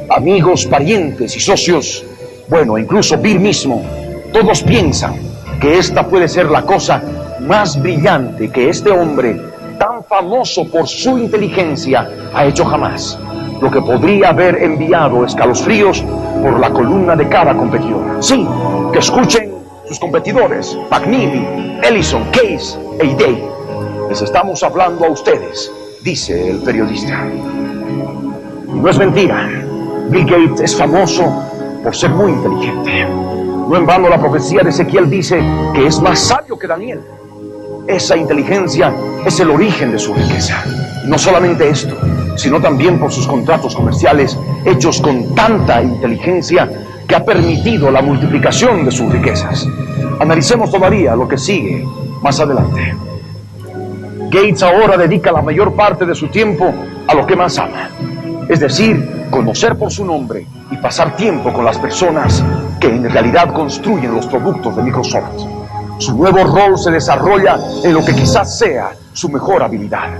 D: Amigos, parientes y socios, bueno, incluso Bill mismo, todos piensan que esta puede ser la cosa más brillante que este hombre, tan famoso por su inteligencia, ha hecho jamás. Lo que podría haber enviado escalofríos por la columna de cada competidor. Sí, que escuchen sus competidores, McNeely, Ellison, Case e Day. Les estamos hablando a ustedes, dice el periodista. Y no es mentira, Bill Gates es famoso por ser muy inteligente. No en vano la profecía de Ezequiel dice que es más sabio que Daniel. Esa inteligencia es el origen de su riqueza. Y no solamente esto, sino también por sus contratos comerciales hechos con tanta inteligencia que ha permitido la multiplicación de sus riquezas. Analicemos todavía lo que sigue más adelante. Gates ahora dedica la mayor parte de su tiempo a lo que más ama, es decir, conocer por su nombre y pasar tiempo con las personas que en realidad construyen los productos de Microsoft. Su nuevo rol se desarrolla en lo que quizás sea su mejor habilidad.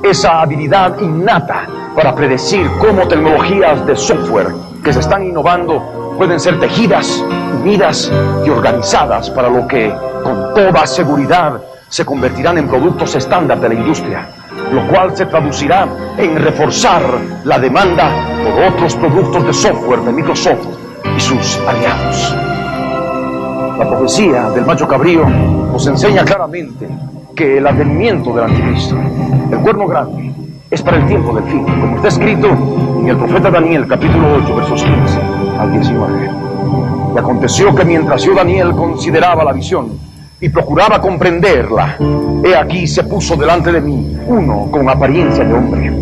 D: Esa habilidad innata para predecir cómo tecnologías de software que se están innovando pueden ser tejidas, unidas y organizadas para lo que, con toda seguridad, se convertirán en productos estándar de la industria, lo cual se traducirá en reforzar la demanda por otros productos de software de Microsoft y sus aliados. La profecía del macho cabrío nos enseña claramente que el advenimiento del anticristo, el cuerno grande, es para el tiempo del fin, como está escrito en el profeta Daniel, capítulo 8, versos 15 al 19. Y aconteció que mientras yo, Daniel, consideraba la visión y procuraba comprenderla, he aquí se puso delante de mí uno con apariencia de hombre,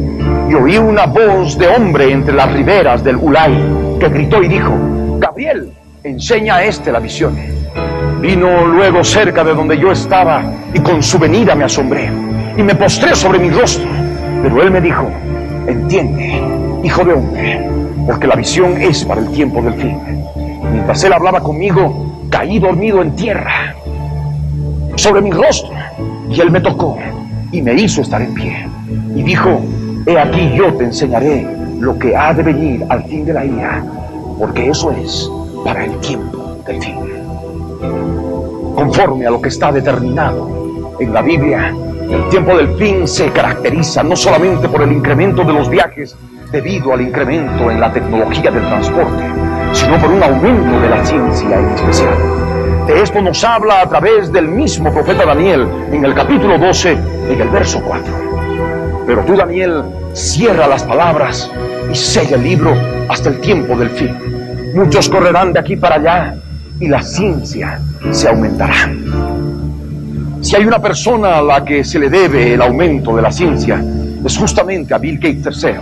D: y oí una voz de hombre entre las riberas del Ulai, que gritó y dijo: Gabriel, enseña a este la visión. Vino luego cerca de donde yo estaba, y con su venida me asombré, y me postré sobre mi rostro. Pero él me dijo: entiende, hijo de hombre, porque la visión es para el tiempo del fin. Mientras él hablaba conmigo, caí dormido en tierra, sobre mi rostro, y él me tocó, y me hizo estar en pie. Y dijo: he aquí yo te enseñaré lo que ha de venir al fin de la ira, porque eso es para el tiempo del fin. Conforme a lo que está determinado en la Biblia, el tiempo del fin se caracteriza no solamente por el incremento de los viajes debido al incremento en la tecnología del transporte, sino por un aumento de la ciencia en especial. De esto nos habla a través del mismo profeta Daniel en el capítulo 12, en el verso 4. Pero tú, Daniel, cierra las palabras y sella el libro hasta el tiempo del fin. Muchos correrán de aquí para allá y la ciencia se aumentará. Si hay una persona a la que se le debe el aumento de la ciencia, es justamente a Bill Gates III,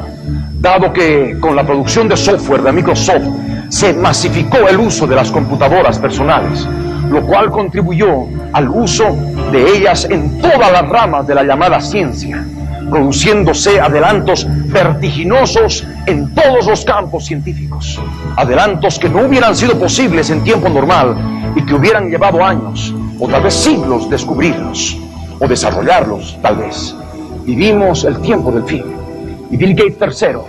D: dado que con la producción de software de Microsoft se masificó el uso de las computadoras personales, lo cual contribuyó al uso de ellas en todas las ramas de la llamada ciencia, produciéndose adelantos vertiginosos en todos los campos científicos, adelantos que no hubieran sido posibles en tiempo normal y que hubieran llevado años o tal vez siglos descubrirlos o desarrollarlos tal vez. Vivimos el tiempo del fin y Bill Gates III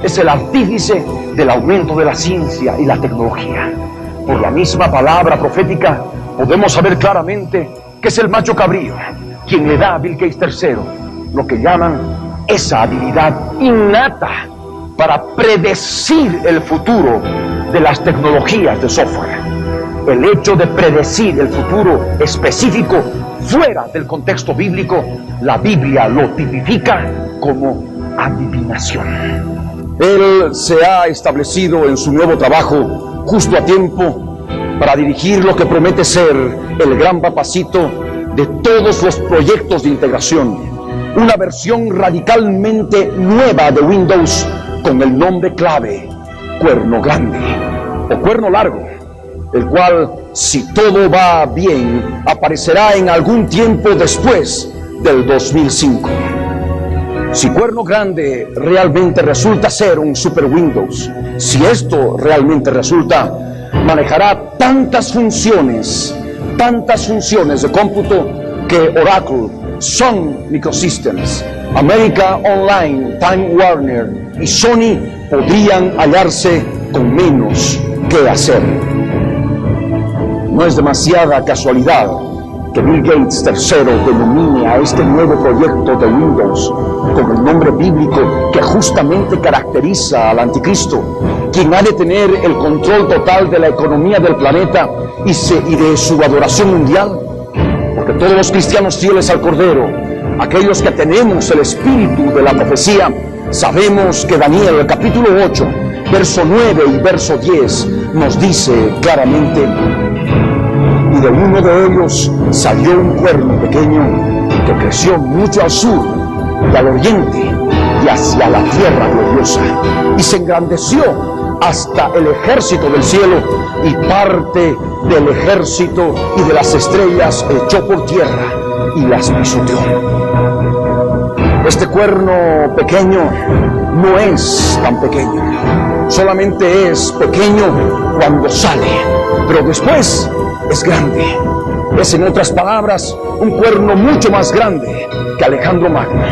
D: es el artífice del aumento de la ciencia y la tecnología. Por la misma palabra profética podemos saber claramente que es el macho cabrío quien le da a Bill Gates III lo que llaman esa habilidad innata para predecir el futuro de las tecnologías de software. El hecho de predecir el futuro específico fuera del contexto bíblico, la Biblia lo tipifica como adivinación. Él se ha establecido en su nuevo trabajo justo a tiempo para dirigir lo que promete ser el gran papacito de todos los proyectos de integración, una versión radicalmente nueva de Windows con el nombre clave Cuerno Grande o Cuerno Largo, el cual si todo va bien, aparecerá en algún tiempo después del 2005. Si Cuerno Grande realmente resulta ser un Super Windows, si esto realmente resulta, manejará tantas funciones de cómputo que Oracle, Sun Microsystems, America Online, Time Warner y Sony podrían hallarse con menos que hacer. No es demasiada casualidad que Bill Gates III denomine a este nuevo proyecto de Windows con el nombre bíblico que justamente caracteriza al anticristo, quien ha de tener el control total de la economía del planeta y de su adoración mundial. Porque todos los cristianos fieles al Cordero, aquellos que tenemos el espíritu de la profecía, sabemos que Daniel capítulo 8, verso 9 y verso 10 nos dice claramente: y de uno de ellos salió un cuerno pequeño que creció mucho al sur y al oriente y hacia la tierra gloriosa, y se engrandeció hasta el ejército del cielo, y parte del ejército y de las estrellas echó por tierra y las pisoteó. Este cuerno pequeño no es tan pequeño, solamente es pequeño cuando sale, pero después es grande. Es, en otras palabras, un cuerno mucho más grande que Alejandro Magno.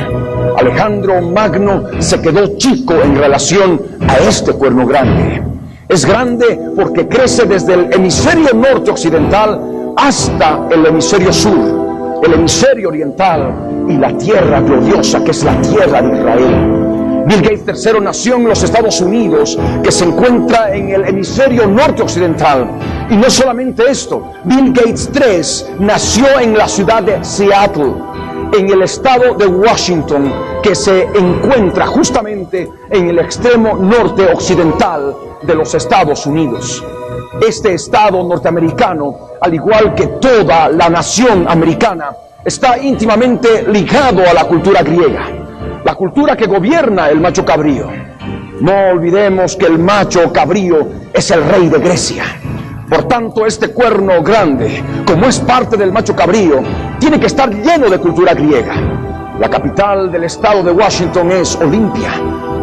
D: Alejandro Magno se quedó chico en relación a este cuerno grande. Es grande porque crece desde el hemisferio norte occidental hasta el hemisferio sur, el hemisferio oriental y la tierra gloriosa que es la tierra de Israel. Bill Gates III nació en los Estados Unidos, que se encuentra en el hemisferio norte occidental. Y no solamente esto, Bill Gates III nació en la ciudad de Seattle, en el estado de Washington, que se encuentra justamente en el extremo norte occidental de los Estados Unidos. Este estado norteamericano, al igual que toda la nación americana, está íntimamente ligado a la cultura griega, la cultura que gobierna el macho cabrío. No olvidemos que el macho cabrío es el rey de Grecia. Por tanto, este cuerno grande, como es parte del macho cabrío, tiene que estar lleno de cultura griega. La capital del estado de Washington es Olimpia,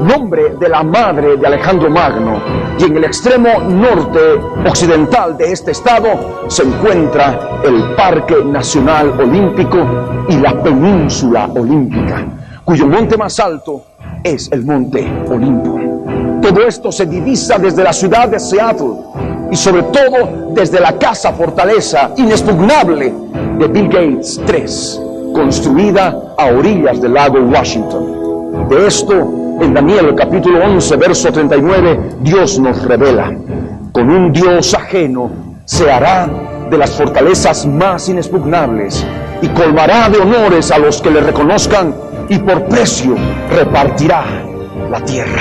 D: nombre de la madre de Alejandro Magno, y en el extremo norte occidental de este estado se encuentra el Parque Nacional Olímpico y la Península Olímpica, cuyo monte más alto es el Monte Olimpo. Todo esto se divisa desde la ciudad de Seattle y sobre todo desde la casa fortaleza inexpugnable de Bill Gates III, construida a orillas del lago Washington. De esto, en Daniel capítulo 11, verso 39, Dios nos revela: con un Dios ajeno se hará de las fortalezas más inexpugnables y colmará de honores a los que le reconozcan, y por precio repartirá la tierra.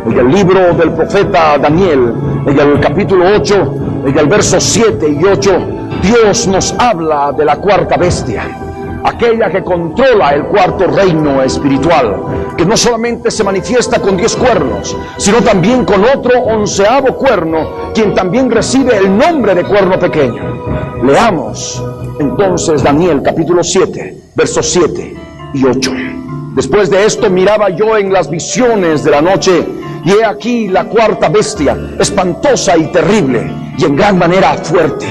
D: En el libro del profeta Daniel, en el capítulo 8, en el verso 7 y 8, Dios nos habla de la cuarta bestia, aquella que controla el cuarto reino espiritual, que no solamente se manifiesta con 10 cuernos, sino también con otro 11º cuerno, quien también recibe el nombre de cuerno pequeño. Leamos entonces Daniel capítulo 7, versos 7 y 8. Después de esto miraba yo en las visiones de la noche, y he aquí la cuarta bestia, espantosa y terrible, y en gran manera fuerte,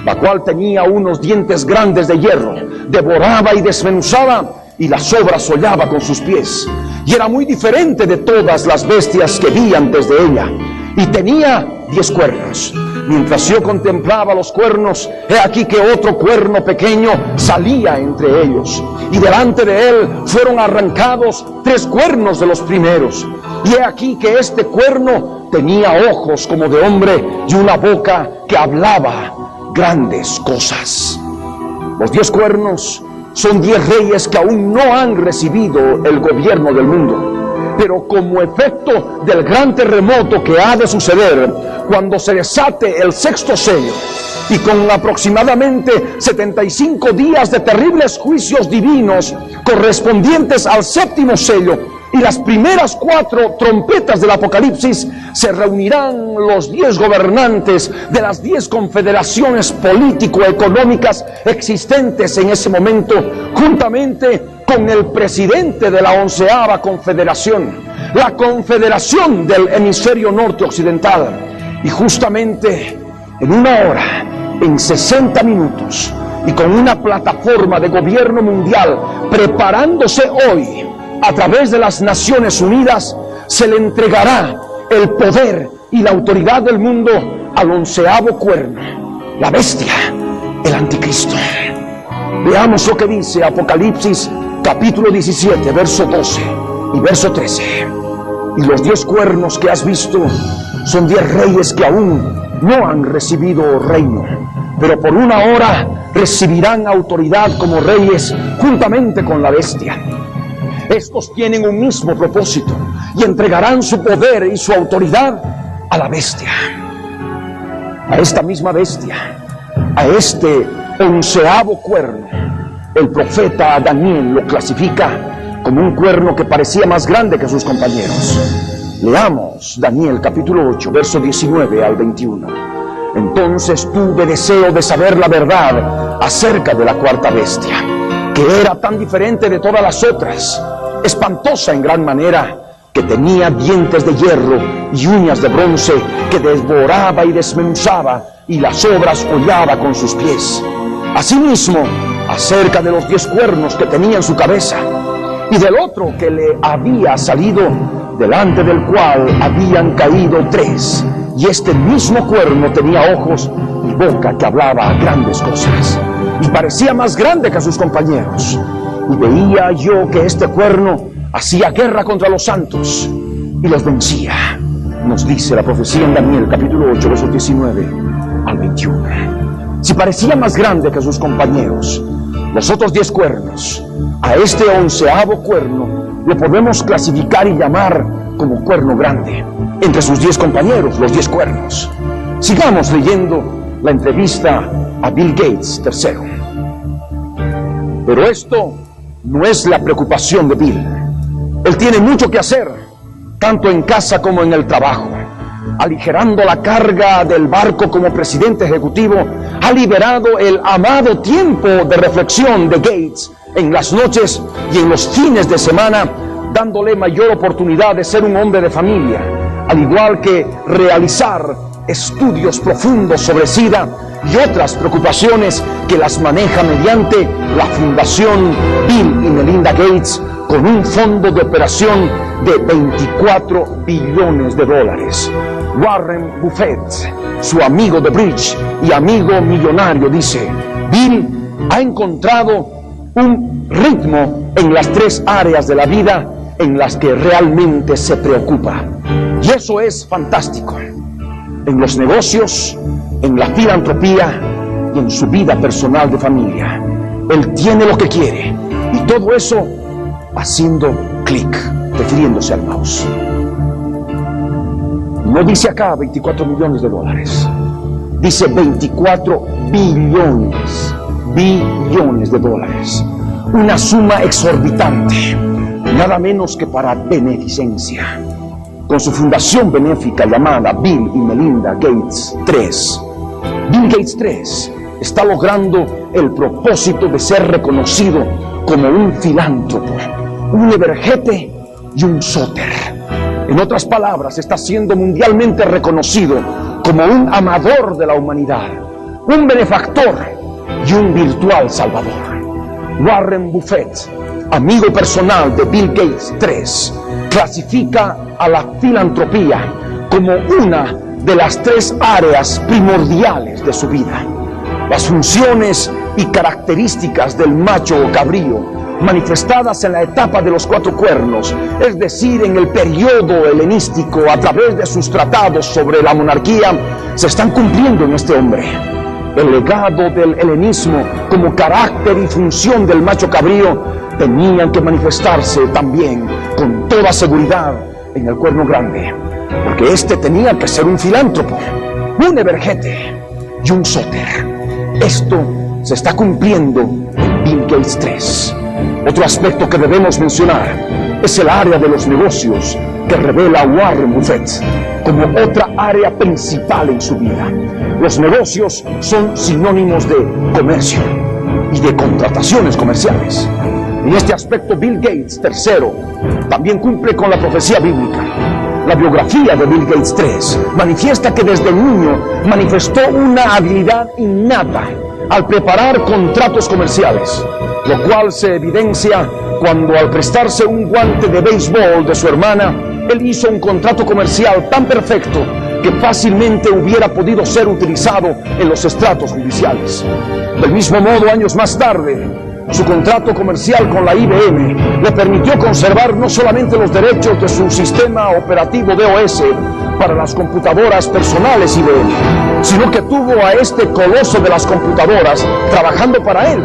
D: la cual tenía unos dientes grandes de hierro, devoraba y desmenuzaba, y las obras hollaba con sus pies, y era muy diferente de todas las bestias que vi antes de ella, y tenía 10 cuernos. Mientras yo contemplaba los cuernos, he aquí que otro cuerno pequeño salía entre ellos, y delante de él fueron arrancados 3 cuernos de los primeros, y he aquí que este cuerno tenía ojos como de hombre y una boca que hablaba grandes cosas. Los 10 cuernos son 10 reyes que aún no han recibido el gobierno del mundo, pero como efecto del gran terremoto que ha de suceder cuando se desate el 6º sello, y con aproximadamente 75 días de terribles juicios divinos correspondientes al 7º sello, y las primeras 4 trompetas del Apocalipsis, se reunirán los 10 gobernantes de las 10 confederaciones político-económicas existentes en ese momento, juntamente con el presidente de la 11ª confederación, la confederación del hemisferio norte occidental. Y justamente en 1 hora, en 60 minutos, y con una plataforma de gobierno mundial preparándose hoy a través de las Naciones Unidas, se le entregará el poder y la autoridad del mundo al 11º cuerno, la bestia, el anticristo. Veamos lo que dice Apocalipsis capítulo 17, verso 12 y verso 13. Y los 10 cuernos que has visto son 10 reyes que aún no han recibido reino, pero por 1 hora recibirán autoridad como reyes juntamente con la bestia. Estos tienen un mismo propósito y entregarán su poder y su autoridad a la bestia. A esta misma bestia, a este 11º cuerno, el profeta Daniel lo clasifica como un cuerno que parecía más grande que sus compañeros. Leamos Daniel capítulo 8, verso 19 al 21. Entonces tuve deseo de saber la verdad acerca de la 4ª bestia, que era tan diferente de todas las otras, espantosa en gran manera, que tenía dientes de hierro y uñas de bronce, que devoraba y desmenuzaba, y las obras hollaba con sus pies. Asimismo, acerca de los 10 cuernos que tenía en su cabeza, y del otro que le había salido, delante del cual habían caído 3, y este mismo cuerno tenía ojos y boca que hablaba grandes cosas, y parecía más grande que sus compañeros. Y veía yo que este cuerno hacía guerra contra los santos y los vencía. Nos dice la profecía en Daniel capítulo 8, versos 19 al 21. Si parecía más grande que sus compañeros, los otros 10 cuernos, a este 11º cuerno lo podemos clasificar y llamar como cuerno grande. Entre sus 10 compañeros, los 10 cuernos. Sigamos leyendo la entrevista a Bill Gates III. Pero esto no es la preocupación de Bill. Él tiene mucho que hacer, tanto en casa como en el trabajo. Aligerando la carga del barco como presidente ejecutivo, ha liberado el amado tiempo de reflexión de Gates en las noches y en los fines de semana, dándole mayor oportunidad de ser un hombre de familia, al igual que realizar estudios profundos sobre SIDA y otras preocupaciones que las maneja mediante la Fundación Bill y Melinda Gates, con un fondo de operación de $24 billones. Warren Buffett, su amigo de bridge y amigo millonario, dice: Bill ha encontrado un ritmo en las 3 áreas de la vida en las que realmente se preocupa. Y eso es fantástico. En los negocios, en la filantropía y en su vida personal de familia. Él tiene lo que quiere, y todo eso haciendo clic, refiriéndose al mouse. No dice acá $24 millones, dice 24 billones de dólares. Una suma exorbitante, nada menos que para beneficencia. Con su fundación benéfica llamada Bill y Melinda Gates III, Bill Gates III está logrando el propósito de ser reconocido como un filántropo, un evergete y un sóter. En otras palabras, está siendo mundialmente reconocido como un amador de la humanidad, un benefactor y un virtual salvador. Warren Buffett, amigo personal de Bill Gates III, clasifica a la filantropía como una de las 3 áreas primordiales de su vida. Las funciones y características del macho cabrío, manifestadas en la etapa de los 4 cuernos, es decir, en el periodo helenístico, a través de sus tratados sobre la monarquía, se están cumpliendo en este hombre. El legado del helenismo como carácter y función del macho cabrío tenían que manifestarse también con toda seguridad en el cuerno grande, porque este tenía que ser un filántropo, un evergete y un sóter. Esto se está cumpliendo en Bill Gates III. Otro aspecto que debemos mencionar es el área de los negocios que revela Warren Buffett como otra área principal en su vida. Los negocios son sinónimos de comercio y de contrataciones comerciales. En este aspecto, Bill Gates III también cumple con la profecía bíblica. La biografía de Bill Gates III manifiesta que desde niño manifestó una habilidad innata al preparar contratos comerciales, lo cual se evidencia cuando, al prestarse un guante de béisbol de su hermana, él hizo un contrato comercial tan perfecto que fácilmente hubiera podido ser utilizado en los estratos judiciales. Del mismo modo, años más tarde, su contrato comercial con la IBM le permitió conservar no solamente los derechos de su sistema operativo DOS para las computadoras personales IBM, sino que tuvo a este coloso de las computadoras trabajando para él,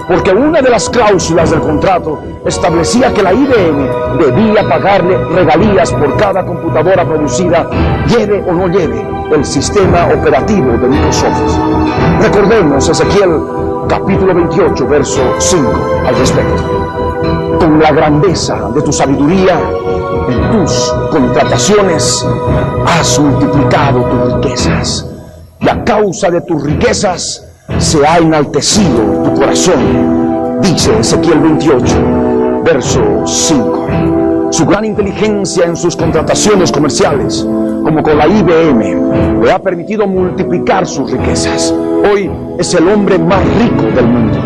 D: porque una de las cláusulas del contrato establecía que la IBM debía pagarle regalías por cada computadora producida, lleve o no lleve el sistema operativo de Microsoft. Recordemos Ezequiel capítulo 28, verso 5 al respecto. Con la grandeza de tu sabiduría en tus contrataciones has multiplicado tus riquezas, y a causa de tus riquezas se ha enaltecido tu corazón, dice Ezequiel 28, verso 5. Su gran inteligencia en sus contrataciones comerciales, como con la IBM, le ha permitido multiplicar sus riquezas. Hoy es el hombre más rico del mundo.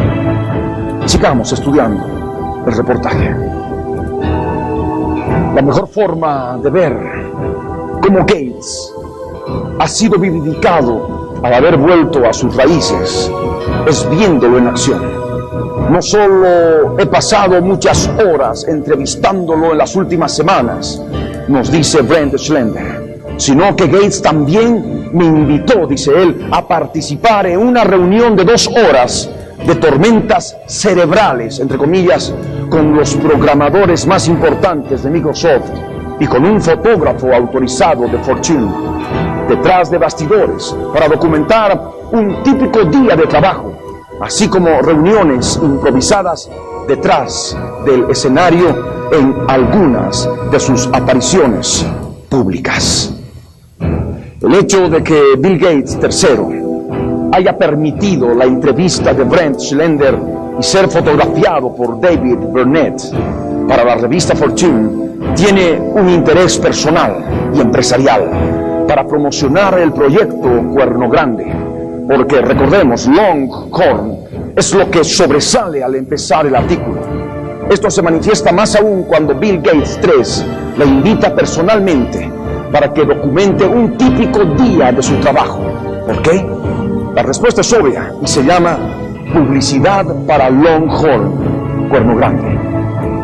D: Sigamos estudiando el reportaje. La mejor forma de ver cómo Gates ha sido vivificado al haber vuelto a sus raíces es viéndolo en acción. No solo he pasado muchas horas entrevistándolo en las últimas semanas, nos dice Brent Schlender, sino que Gates también me invitó, dice él, a participar en una reunión de 2 horas de tormentas cerebrales, entre comillas, con los programadores más importantes de Microsoft y con un fotógrafo autorizado de Fortune, detrás de bastidores, para documentar un típico día de trabajo, así como reuniones improvisadas detrás del escenario en algunas de sus apariciones públicas. El hecho de que Bill Gates III haya permitido la entrevista de Brent Schlender y ser fotografiado por David Burnett para la revista Fortune tiene un interés personal y empresarial para promocionar el proyecto Cuerno Grande, porque recordemos, Longhorn es lo que sobresale al empezar el artículo. Esto se manifiesta más aún cuando Bill Gates III le invita personalmente para que documente un típico día de su trabajo. ¿Por qué? La respuesta es obvia y se llama publicidad para Longhorn, Cuerno Grande.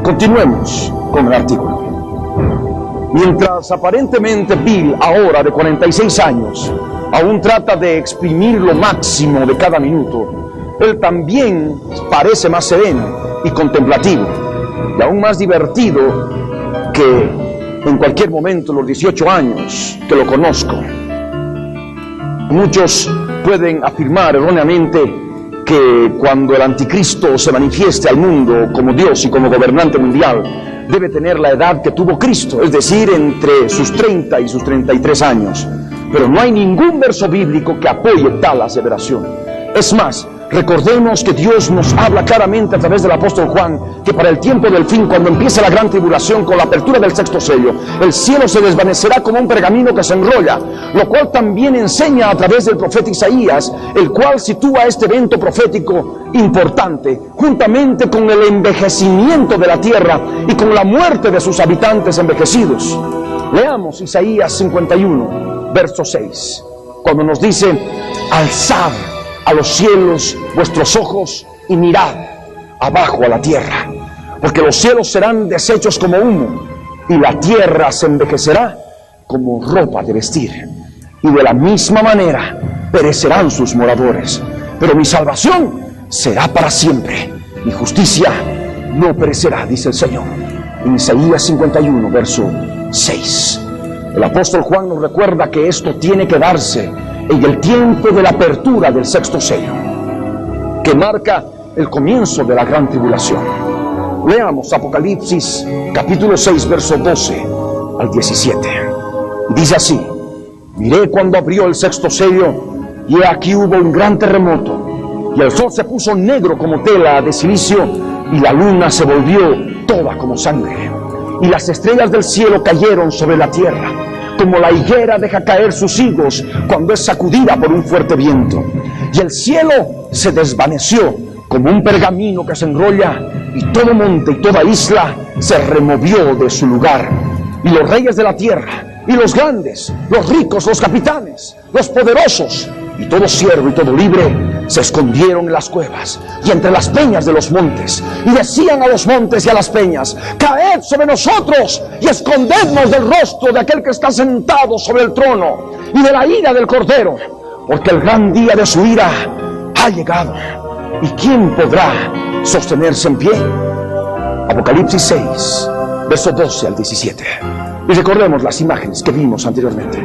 D: Continuemos con el artículo. Mientras aparentemente Bill, ahora de 46 años, aún trata de exprimir lo máximo de cada minuto, él también parece más sereno y contemplativo, y aún más divertido que en cualquier momento los 18 años que lo conozco. Muchos pueden afirmar erróneamente que cuando el anticristo se manifieste al mundo como Dios y como gobernante mundial, debe tener la edad que tuvo Cristo, es decir, entre sus 30 y sus 33 años. Pero no hay ningún verso bíblico que apoye tal aseveración. Es más, recordemos que Dios nos habla claramente a través del apóstol Juan que para el tiempo del fin, cuando empiece la gran tribulación con la apertura del 6º sello, el cielo se desvanecerá como un pergamino que se enrolla, lo cual también enseña a través del profeta Isaías, el cual sitúa este evento profético importante juntamente con el envejecimiento de la tierra y con la muerte de sus habitantes envejecidos. Leamos Isaías 51, verso 6, cuando nos dice: alzad a los cielos vuestros ojos y mirad abajo a la tierra, porque los cielos serán deshechos como humo y la tierra se envejecerá como ropa de vestir, y de la misma manera perecerán sus moradores, pero mi salvación será para siempre, mi justicia no perecerá, dice el Señor. En Isaías 51, verso 6. El apóstol Juan nos recuerda que esto tiene que darse en el tiempo de la apertura del 6º sello, que marca el comienzo de la gran tribulación. Leamos Apocalipsis capítulo 6, verso 12 al 17. Dice así: miré cuando abrió el sexto sello, y he aquí hubo un gran terremoto, y el sol se puso negro como tela de silicio, y la luna se volvió toda como sangre, y las estrellas del cielo cayeron sobre la tierra, como la higuera deja caer sus higos cuando es sacudida por un fuerte viento. Y el cielo se desvaneció como un pergamino que se enrolla, y todo monte y toda isla se removió de su lugar. Y los reyes de la tierra, y los grandes, los ricos, los capitanes, los poderosos, y todo siervo y todo libre, se escondieron en las cuevas y entre las peñas de los montes, y decían a los montes y a las peñas: caed sobre nosotros y escondednos del rostro de aquel que está sentado sobre el trono y de la ira del Cordero, porque el gran día de su ira ha llegado, y ¿quién podrá sostenerse en pie? Apocalipsis 6, verso 12 al 17. Y recordemos las imágenes que vimos anteriormente.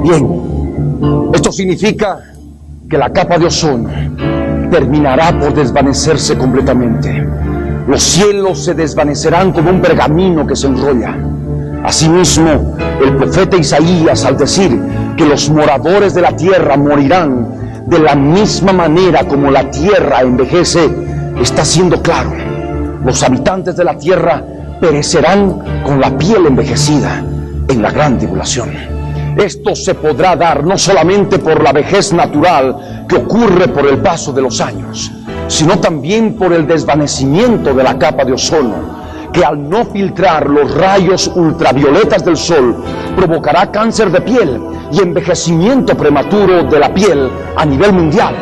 D: Bien, esto significa que la capa de ozono terminará por desvanecerse completamente. Los cielos se desvanecerán como un pergamino que se enrolla. Asimismo, el profeta Isaías, al decir que los moradores de la tierra morirán de la misma manera como la tierra envejece, está siendo claro. Los habitantes de la tierra perecerán con la piel envejecida en la gran tribulación. Esto se podrá dar no solamente por la vejez natural que ocurre por el paso de los años, sino también por el desvanecimiento de la capa de ozono, que al no filtrar los rayos ultravioletas del sol provocará cáncer de piel y envejecimiento prematuro de la piel a nivel mundial.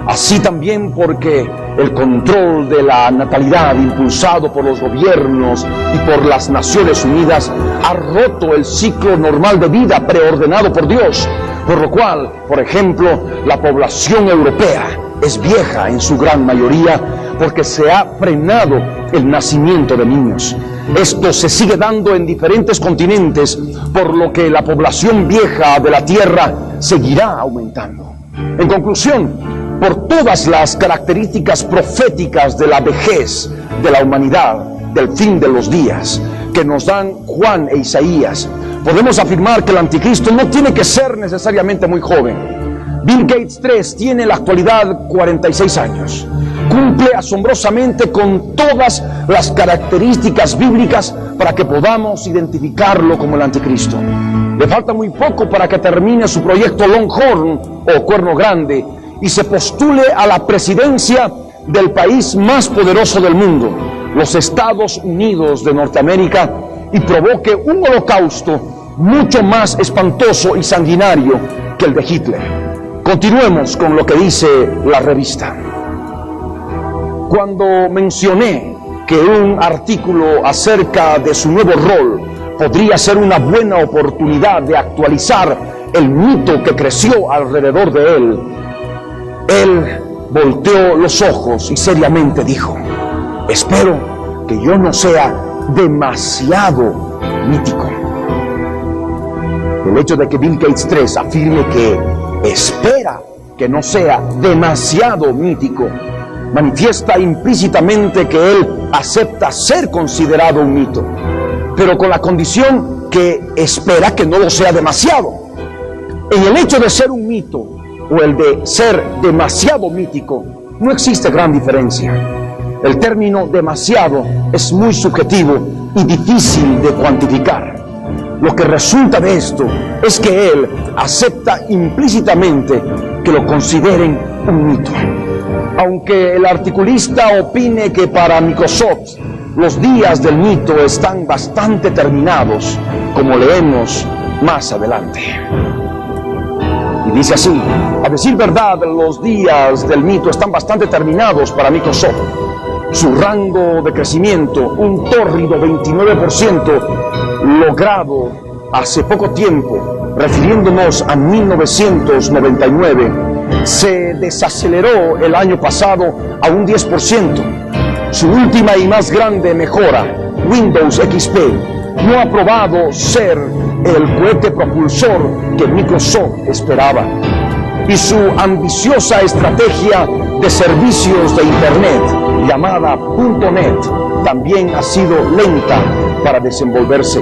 D: Así también porque el control de la natalidad impulsado por los gobiernos y por las Naciones Unidas ha roto el ciclo normal de vida preordenado por Dios, por lo cual, por ejemplo, la población europea es vieja en su gran mayoría porque se ha frenado el nacimiento de niños. Esto se sigue dando en diferentes continentes, por lo que la población vieja de la Tierra seguirá aumentando. En conclusión, por todas las características proféticas de la vejez de la humanidad, del fin de los días, que nos dan Juan e Isaías, podemos afirmar que el anticristo no tiene que ser necesariamente muy joven. Bill Gates III tiene en la actualidad 46 años. Cumple asombrosamente con todas las características bíblicas para que podamos identificarlo como el anticristo. Le falta muy poco para que termine su proyecto Longhorn o Cuerno Grande y se postule a la presidencia del país más poderoso del mundo, los Estados Unidos de Norteamérica, y provoque un holocausto mucho más espantoso y sanguinario que el de Hitler. Continuemos con lo que dice la revista. Cuando mencioné que un artículo acerca de su nuevo rol podría ser una buena oportunidad de actualizar el mito que creció alrededor de él, él volteó los ojos y seriamente dijo: espero que yo no sea demasiado mítico. El hecho de que Bill Gates III afirme que espera que no sea demasiado mítico manifiesta implícitamente que él acepta ser considerado un mito, pero con la condición que espera que no lo sea demasiado. En el hecho de ser un mito o el de ser demasiado mítico no existe gran diferencia. El término demasiado es muy subjetivo y difícil de cuantificar. Lo que resulta de esto es que él acepta implícitamente que lo consideren un mito. Aunque el articulista opine que para Microsoft los días del mito están bastante terminados, como leemos más adelante. Y dice así: a decir verdad, los días del mito están bastante terminados para Microsoft. Su rango de crecimiento, un tórrido 29%, logrado hace poco tiempo, refiriéndonos a 1999, se desaceleró el año pasado a un 10%. Su última y más grande mejora, Windows XP, no ha probado ser el cohete propulsor que Microsoft esperaba. Y su ambiciosa estrategia de servicios de Internet, llamada .net, también ha sido lenta para desenvolverse.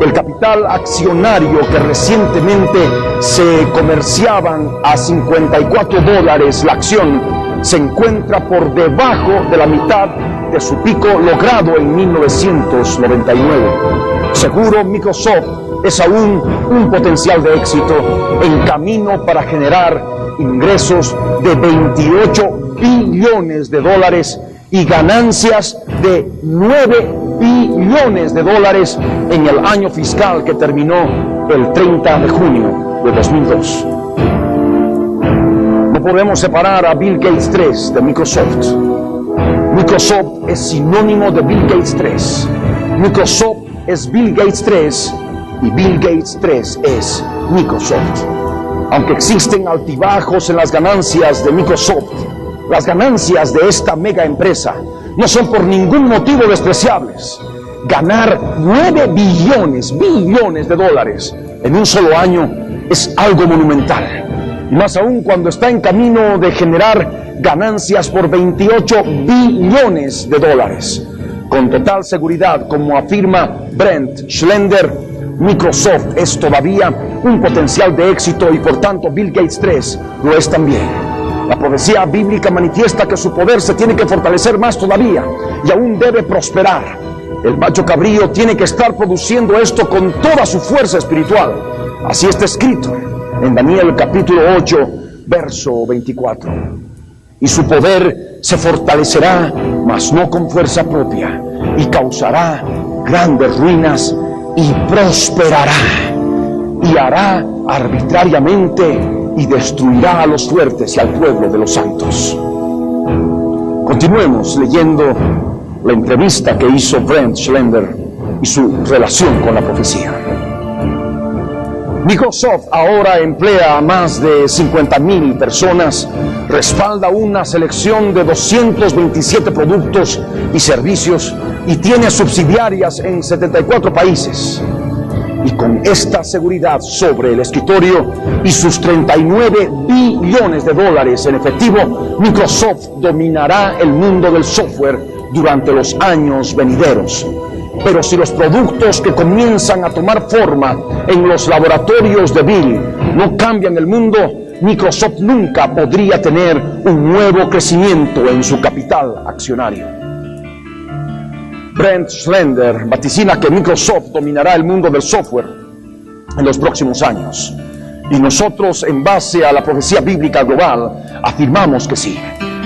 D: El capital accionario que recientemente se comerciaban a $54 la acción se encuentra por debajo de la mitad de su pico logrado en 1999. Seguro Microsoft es aún un potencial de éxito en camino para generar ingresos de $28 billones y ganancias de $9 billones en el año fiscal que terminó el 30 de junio de 2002. No podemos separar a Bill Gates III de Microsoft. Microsoft es sinónimo de Bill Gates III. Microsoft es Bill Gates III y Bill Gates III es Microsoft. Aunque existen altibajos en las ganancias de Microsoft, las ganancias de esta mega empresa no son por ningún motivo despreciables. Ganar $9 billones en un solo año es algo monumental. Y más aún cuando está en camino de generar ganancias por 28 billones de dólares. Con total seguridad, como afirma Brent Schlender, Microsoft es todavía un potencial de éxito y por tanto Bill Gates 3 lo es también. La profecía bíblica manifiesta que su poder se tiene que fortalecer más todavía y aún debe prosperar. El macho cabrío tiene que estar produciendo esto con toda su fuerza espiritual. Así está escrito en Daniel capítulo 8, verso 24. Y su poder se fortalecerá, mas no con fuerza propia, y causará grandes ruinas y prosperará, y hará arbitrariamente y destruirá a los fuertes y al pueblo de los santos. Continuemos leyendo la entrevista que hizo Brent Schlender y su relación con la profecía. Microsoft ahora emplea a más de 50,000 personas, respalda una selección de 227 productos y servicios y tiene subsidiarias en 74 países. Y con esta seguridad sobre el escritorio y sus 39 billones de dólares en efectivo, Microsoft dominará el mundo del software durante los años venideros. Pero si los productos que comienzan a tomar forma en los laboratorios de Bill no cambian el mundo, Microsoft nunca podría tener un nuevo crecimiento en su capital accionario. Brent Schlender vaticina que Microsoft dominará el mundo del software en los próximos años. Y nosotros, en base a la profecía bíblica global, afirmamos que sí.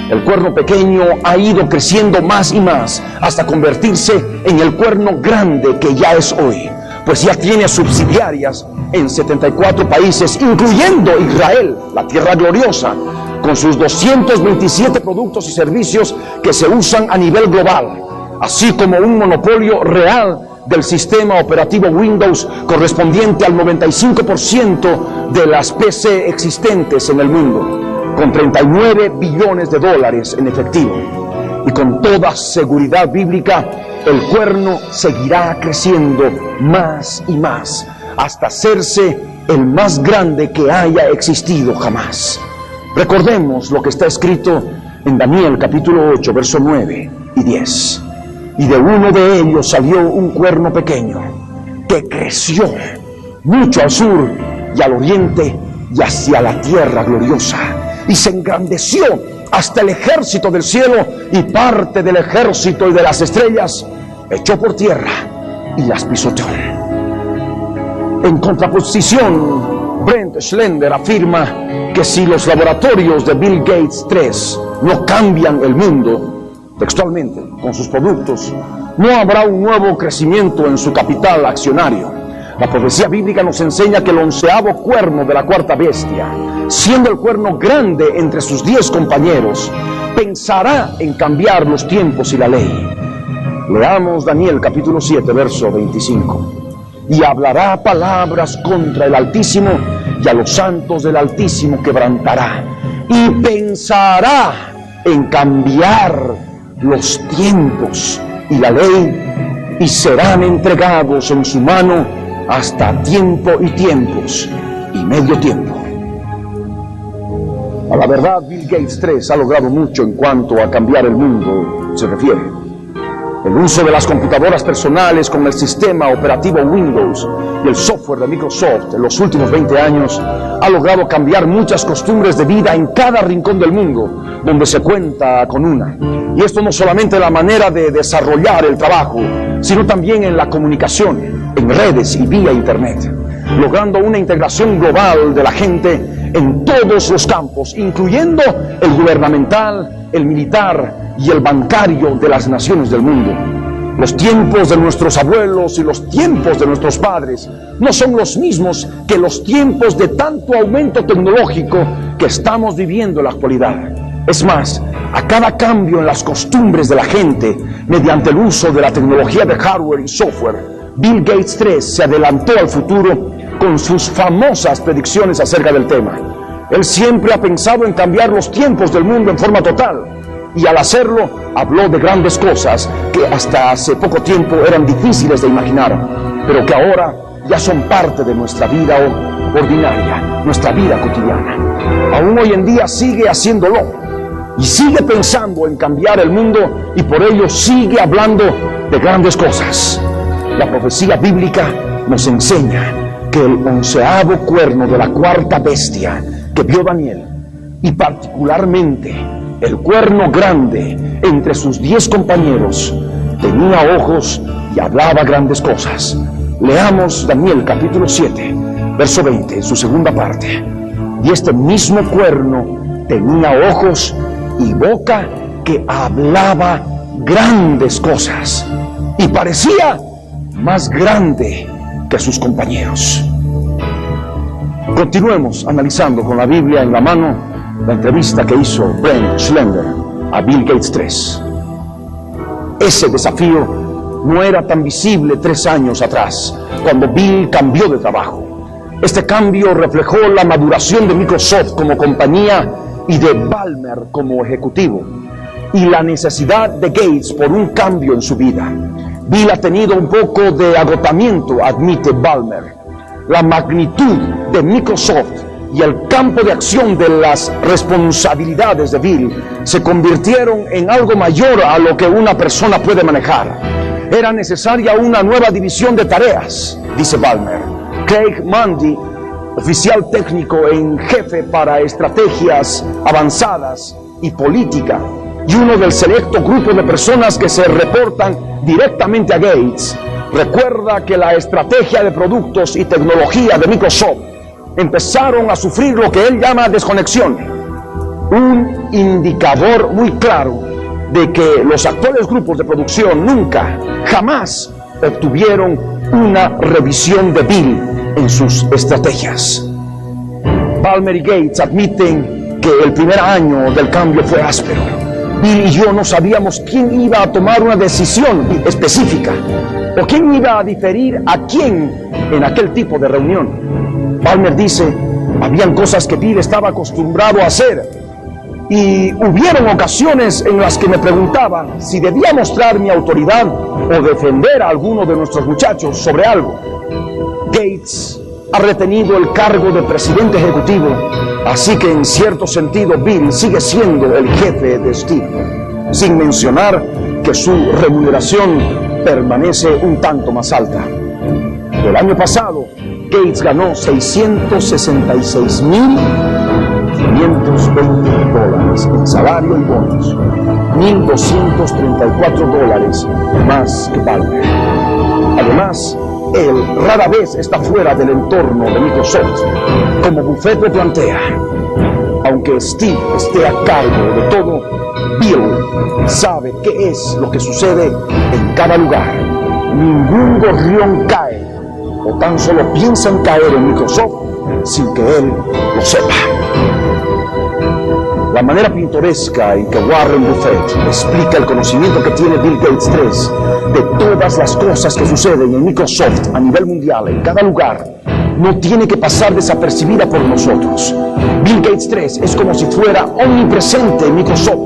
D: El cuerno pequeño ha ido creciendo más y más hasta convertirse en el cuerno grande que ya es hoy, pues ya tiene subsidiarias en 74 países, incluyendo Israel, la tierra gloriosa, con sus 227 productos y servicios que se usan a nivel global, así como un monopolio real del sistema operativo Windows correspondiente al 95% de las PC existentes en el mundo, con 39 billones de dólares en efectivo. Y con toda seguridad bíblica, el cuerno seguirá creciendo más y más, hasta hacerse el más grande que haya existido jamás. Recordemos lo que está escrito en Daniel capítulo 8, versos 9 y 10. Y de uno de ellos salió un cuerno pequeño, que creció mucho al sur y al oriente y hacia la tierra gloriosa, y se engrandeció hasta el ejército del cielo, y parte del ejército y de las estrellas echó por tierra y las pisoteó. En contraposición, Brent Schlender afirma que si los laboratorios de Bill Gates 3 no cambian el mundo, textualmente, con sus productos, no habrá un nuevo crecimiento en su capital accionario. La profecía bíblica nos enseña que el 11º cuerno de la cuarta bestia, siendo el cuerno grande entre sus 10 compañeros, pensará en cambiar los tiempos y la ley. Leamos Daniel capítulo 7, verso 25. Y hablará palabras contra el Altísimo, y a los santos del Altísimo quebrantará, y pensará en cambiar los tiempos y la ley, y serán entregados en su mano hasta tiempo y tiempos y medio tiempo. A la verdad, Bill Gates 3 ha logrado mucho en cuanto a cambiar el mundo se refiere. El uso de las computadoras personales con el sistema operativo Windows y el software de Microsoft en los últimos 20 años ha logrado cambiar muchas costumbres de vida en cada rincón del mundo donde se cuenta con una. Y esto no solamente en la manera de desarrollar el trabajo, sino también en la comunicación, en redes y vía internet, logrando una integración global de la gente en todos los campos, incluyendo el gubernamental, el militar y el bancario de las naciones del mundo. Los tiempos de nuestros abuelos y los tiempos de nuestros padres no son los mismos que los tiempos de tanto aumento tecnológico que estamos viviendo en la actualidad. Es más, a cada cambio en las costumbres de la gente mediante el uso de la tecnología de hardware y software, Bill Gates 3 se adelantó al futuro con sus famosas predicciones acerca del tema. Él siempre ha pensado en cambiar los tiempos del mundo en forma total, y al hacerlo habló de grandes cosas que hasta hace poco tiempo eran difíciles de imaginar, pero que ahora ya son parte de nuestra vida ordinaria, nuestra vida cotidiana. Aún hoy en día sigue haciéndolo y sigue pensando en cambiar el mundo, y por ello sigue hablando de grandes cosas. La profecía bíblica nos enseña que el 11º cuerno de la 4ª bestia que vio Daniel, y particularmente el cuerno grande entre sus 10 compañeros, tenía ojos y hablaba grandes cosas. Leamos Daniel capítulo 7, verso 20, en su segunda parte. Y este mismo cuerno tenía ojos y boca que hablaba grandes cosas, y parecía más grande que sus compañeros. Continuemos analizando con la Biblia en la mano la entrevista que hizo Brent Schlender a Bill Gates 3. Ese desafío no era tan visible 3 años atrás, cuando Bill cambió de trabajo. Este cambio reflejó la maduración de Microsoft como compañía y de Ballmer como ejecutivo, y la necesidad de Gates por un cambio en su vida. Bill ha tenido un poco de agotamiento, admite Ballmer. La magnitud de Microsoft y el campo de acción de las responsabilidades de Bill se convirtieron en algo mayor a lo que una persona puede manejar. Era necesaria una nueva división de tareas, dice Ballmer. Craig Mundy, oficial técnico en jefe para estrategias avanzadas y política, y uno del selecto grupo de personas que se reportan directamente a Gates, recuerda que la estrategia de productos y tecnología de Microsoft empezaron a sufrir lo que él llama desconexión, un indicador muy claro de que los actuales grupos de producción nunca, jamás obtuvieron una revisión de Bill en sus estrategias. Ballmer y Gates admiten que el primer año del cambio fue áspero. Bill y yo no sabíamos quién iba a tomar una decisión específica o quién iba a diferir a quién en aquel tipo de reunión. Ballmer dice, habían cosas que Bill estaba acostumbrado a hacer, y hubieron ocasiones en las que me preguntaba si debía mostrar mi autoridad o defender a alguno de nuestros muchachos sobre algo. Gates ha retenido el cargo de presidente ejecutivo, así que en cierto sentido Bill sigue siendo el jefe de Steve, sin mencionar que su remuneración permanece un tanto más alta. El año pasado Gates ganó $666,520 en salario y bonos, $1,234 más que Ballmer. Además, él rara vez está fuera del entorno de Microsoft. Como Buffett plantea, aunque Steve esté a cargo de todo, Bill sabe qué es lo que sucede en cada lugar. Ningún gorrión cae o tan solo piensa en caer en Microsoft sin que él lo sepa. La manera pintoresca en que Warren Buffett explica el conocimiento que tiene Bill Gates 3 de todas las cosas que suceden en Microsoft a nivel mundial, en cada lugar, no tiene que pasar desapercibida por nosotros. Bill Gates 3 es como si fuera omnipresente en Microsoft,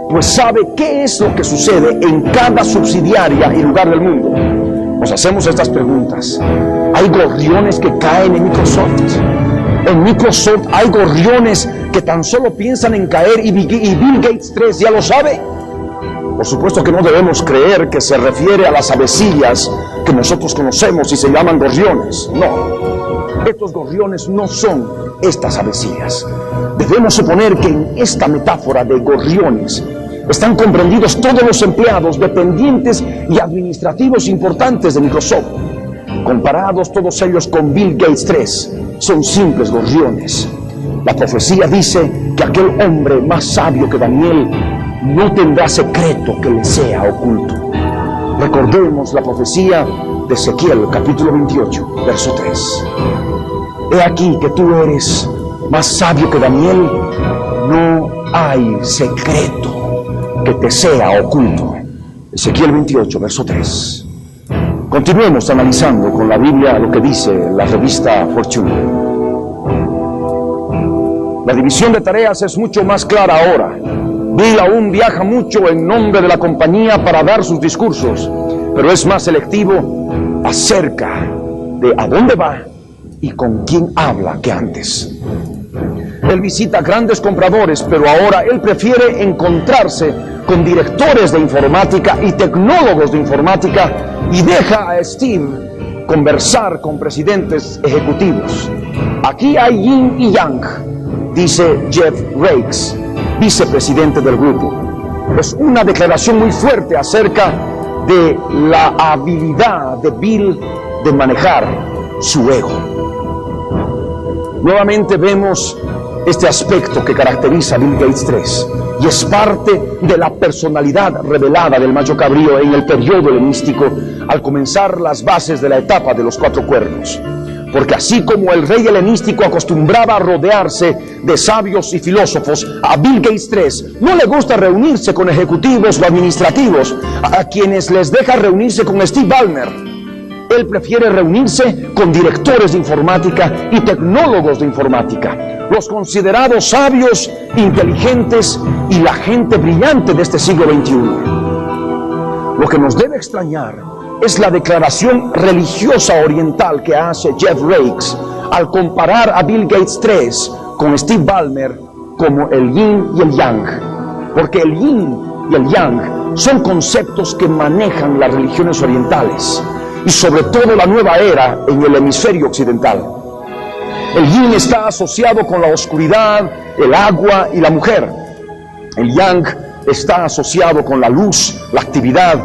D: pues sabe qué es lo que sucede en cada subsidiaria y lugar del mundo. Nos hacemos estas preguntas. ¿Hay gorriones que caen en Microsoft? En Microsoft hay gorriones que tan solo piensan en caer y Bill Gates 3 ya lo sabe. Por supuesto que no debemos creer que se refiere a las avecillas que nosotros conocemos y se llaman gorriones. No, estos gorriones no son estas avecillas. Debemos suponer que en esta metáfora de gorriones están comprendidos todos los empleados, dependientes y administrativos importantes de Microsoft. Comparados todos ellos con Bill Gates 3, son simples gorriones. La profecía dice que aquel hombre más sabio que Daniel no tendrá secreto que le sea oculto. Recordemos la profecía de Ezequiel, capítulo 28, verso 3. He aquí que tú eres más sabio que Daniel, no hay secreto que te sea oculto. Ezequiel 28, verso 3. Continuemos analizando con la Biblia lo que dice la revista Fortune. La división de tareas es mucho más clara ahora. Bill aún viaja mucho en nombre de la compañía para dar sus discursos, pero es más selectivo acerca de a dónde va y con quién habla que antes. Él visita grandes compradores, pero ahora él prefiere encontrarse con directores de informática y tecnólogos de informática y deja a Steve conversar con presidentes ejecutivos. Aquí hay yin y yang, dice Jeff Rakes, vicepresidente del grupo. Es una declaración muy fuerte acerca de la habilidad de Bill de manejar su ego. Nuevamente vemos este aspecto que caracteriza a Bill Gates III y es parte de la personalidad revelada del macho cabrío en el periodo helenístico al comenzar las bases de la etapa de los 4 cuernos. Porque así como el rey helenístico acostumbraba a rodearse de sabios y filósofos, a Bill Gates III no le gusta reunirse con ejecutivos o administrativos, a quienes les deja reunirse con Steve Ballmer. Él prefiere reunirse con directores de informática y tecnólogos de informática, los considerados sabios, inteligentes y la gente brillante de este siglo XXI. Lo que nos debe extrañar es la declaración religiosa oriental que hace Jeff Rakes al comparar a Bill Gates III con Steve Ballmer como el yin y el yang, porque el yin y el yang son conceptos que manejan las religiones orientales y sobre todo la nueva era en el hemisferio occidental. El yin está asociado con la oscuridad, el agua y la mujer. El yang está asociado con la luz, la actividad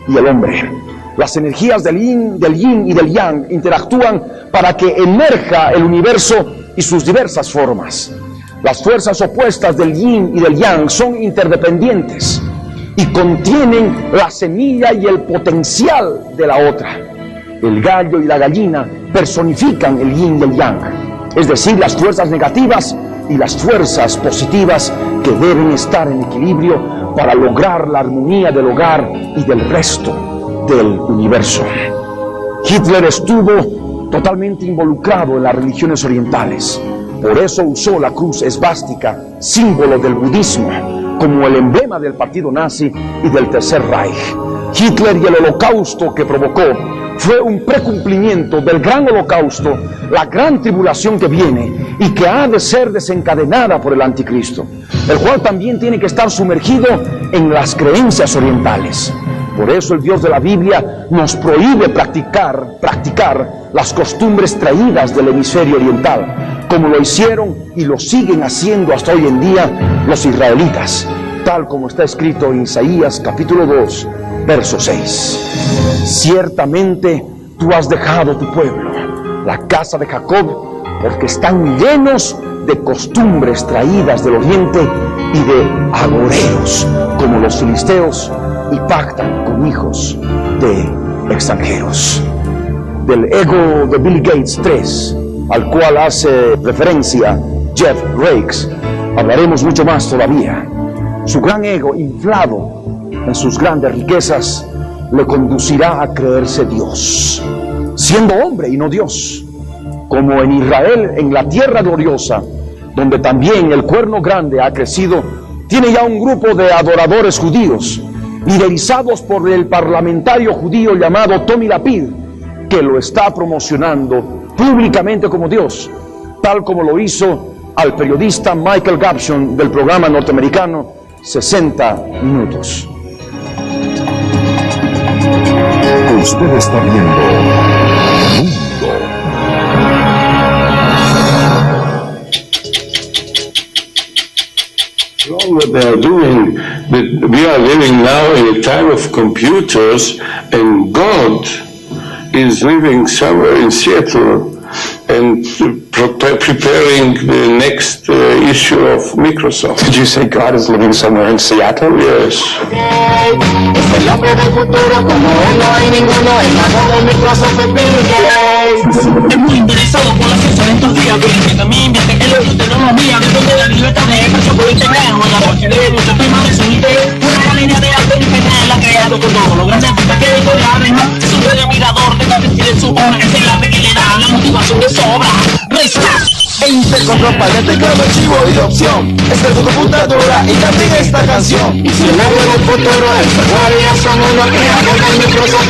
D: y el hombre. Las energías del yin y del yang interactúan para que emerja el universo y sus diversas formas. Las fuerzas opuestas del yin y del yang son interdependientes y contienen la semilla y el potencial de la otra. El gallo y la gallina personifican el yin y el yang, es decir, las fuerzas negativas y las fuerzas positivas que deben estar en equilibrio para lograr la armonía del hogar y del resto del universo. Hitler estuvo totalmente involucrado en las religiones orientales. Por eso usó la cruz esvástica, símbolo del budismo, como el emblema del partido nazi y del Tercer Reich. Hitler y el holocausto que provocó fue un precumplimiento del gran holocausto, la gran tribulación que viene y que ha de ser desencadenada por el anticristo, el cual también tiene que estar sumergido en las creencias orientales. Por eso el Dios de la Biblia nos prohíbe practicar las costumbres traídas del hemisferio oriental, como lo hicieron y lo siguen haciendo hasta hoy en día los israelitas, tal como está escrito en Isaías capítulo 2, verso 6. Ciertamente tú has dejado tu pueblo, la casa de Jacob, porque están llenos de costumbres traídas del oriente y de agoreros, como los filisteos, y pactan con hijos de extranjeros. Del ego de Bill Gates III, al cual hace referencia Jeff Rakes, hablaremos mucho más todavía. Su gran ego, inflado en sus grandes riquezas, le conducirá a creerse Dios, siendo hombre y no Dios, como en Israel, en la tierra gloriosa, donde también el cuerno grande ha crecido. Tiene ya un grupo de adoradores judíos, liderizados por el parlamentario judío llamado Tommy Lapid, que lo está promocionando públicamente como Dios, tal como lo hizo al periodista Michael Gabson del programa norteamericano 60 Minutos.
A: Usted está viendo Mundo.
B: What they are doing, that we are living now in a time of computers, and God is living somewhere in Seattle and preparing the next issue of Microsoft.
C: Did you say God is living somewhere in Seattle?
B: Yes.
G: Es el hombre del futuro, como él no hay ninguno, el mago de Microsoft es Bill Gates. Es muy interesado por la ciencia de estos días, que también invierte que le guste tecnología, de donde la libertad de expresión puede integrar una porque de muchos temas de su interés, una línea de arte diferente, la ha creado con todo lo grande artista que además es un gran admirador de cada estilo en su obra, es el arte que le da la motivación de sobra.
H: Entre con ropa de teclado, archivo y de opción. Esta es tu computadora y también esta canción.
G: Y si el hombre del futuro es guardia, son unos creados de Microsoft.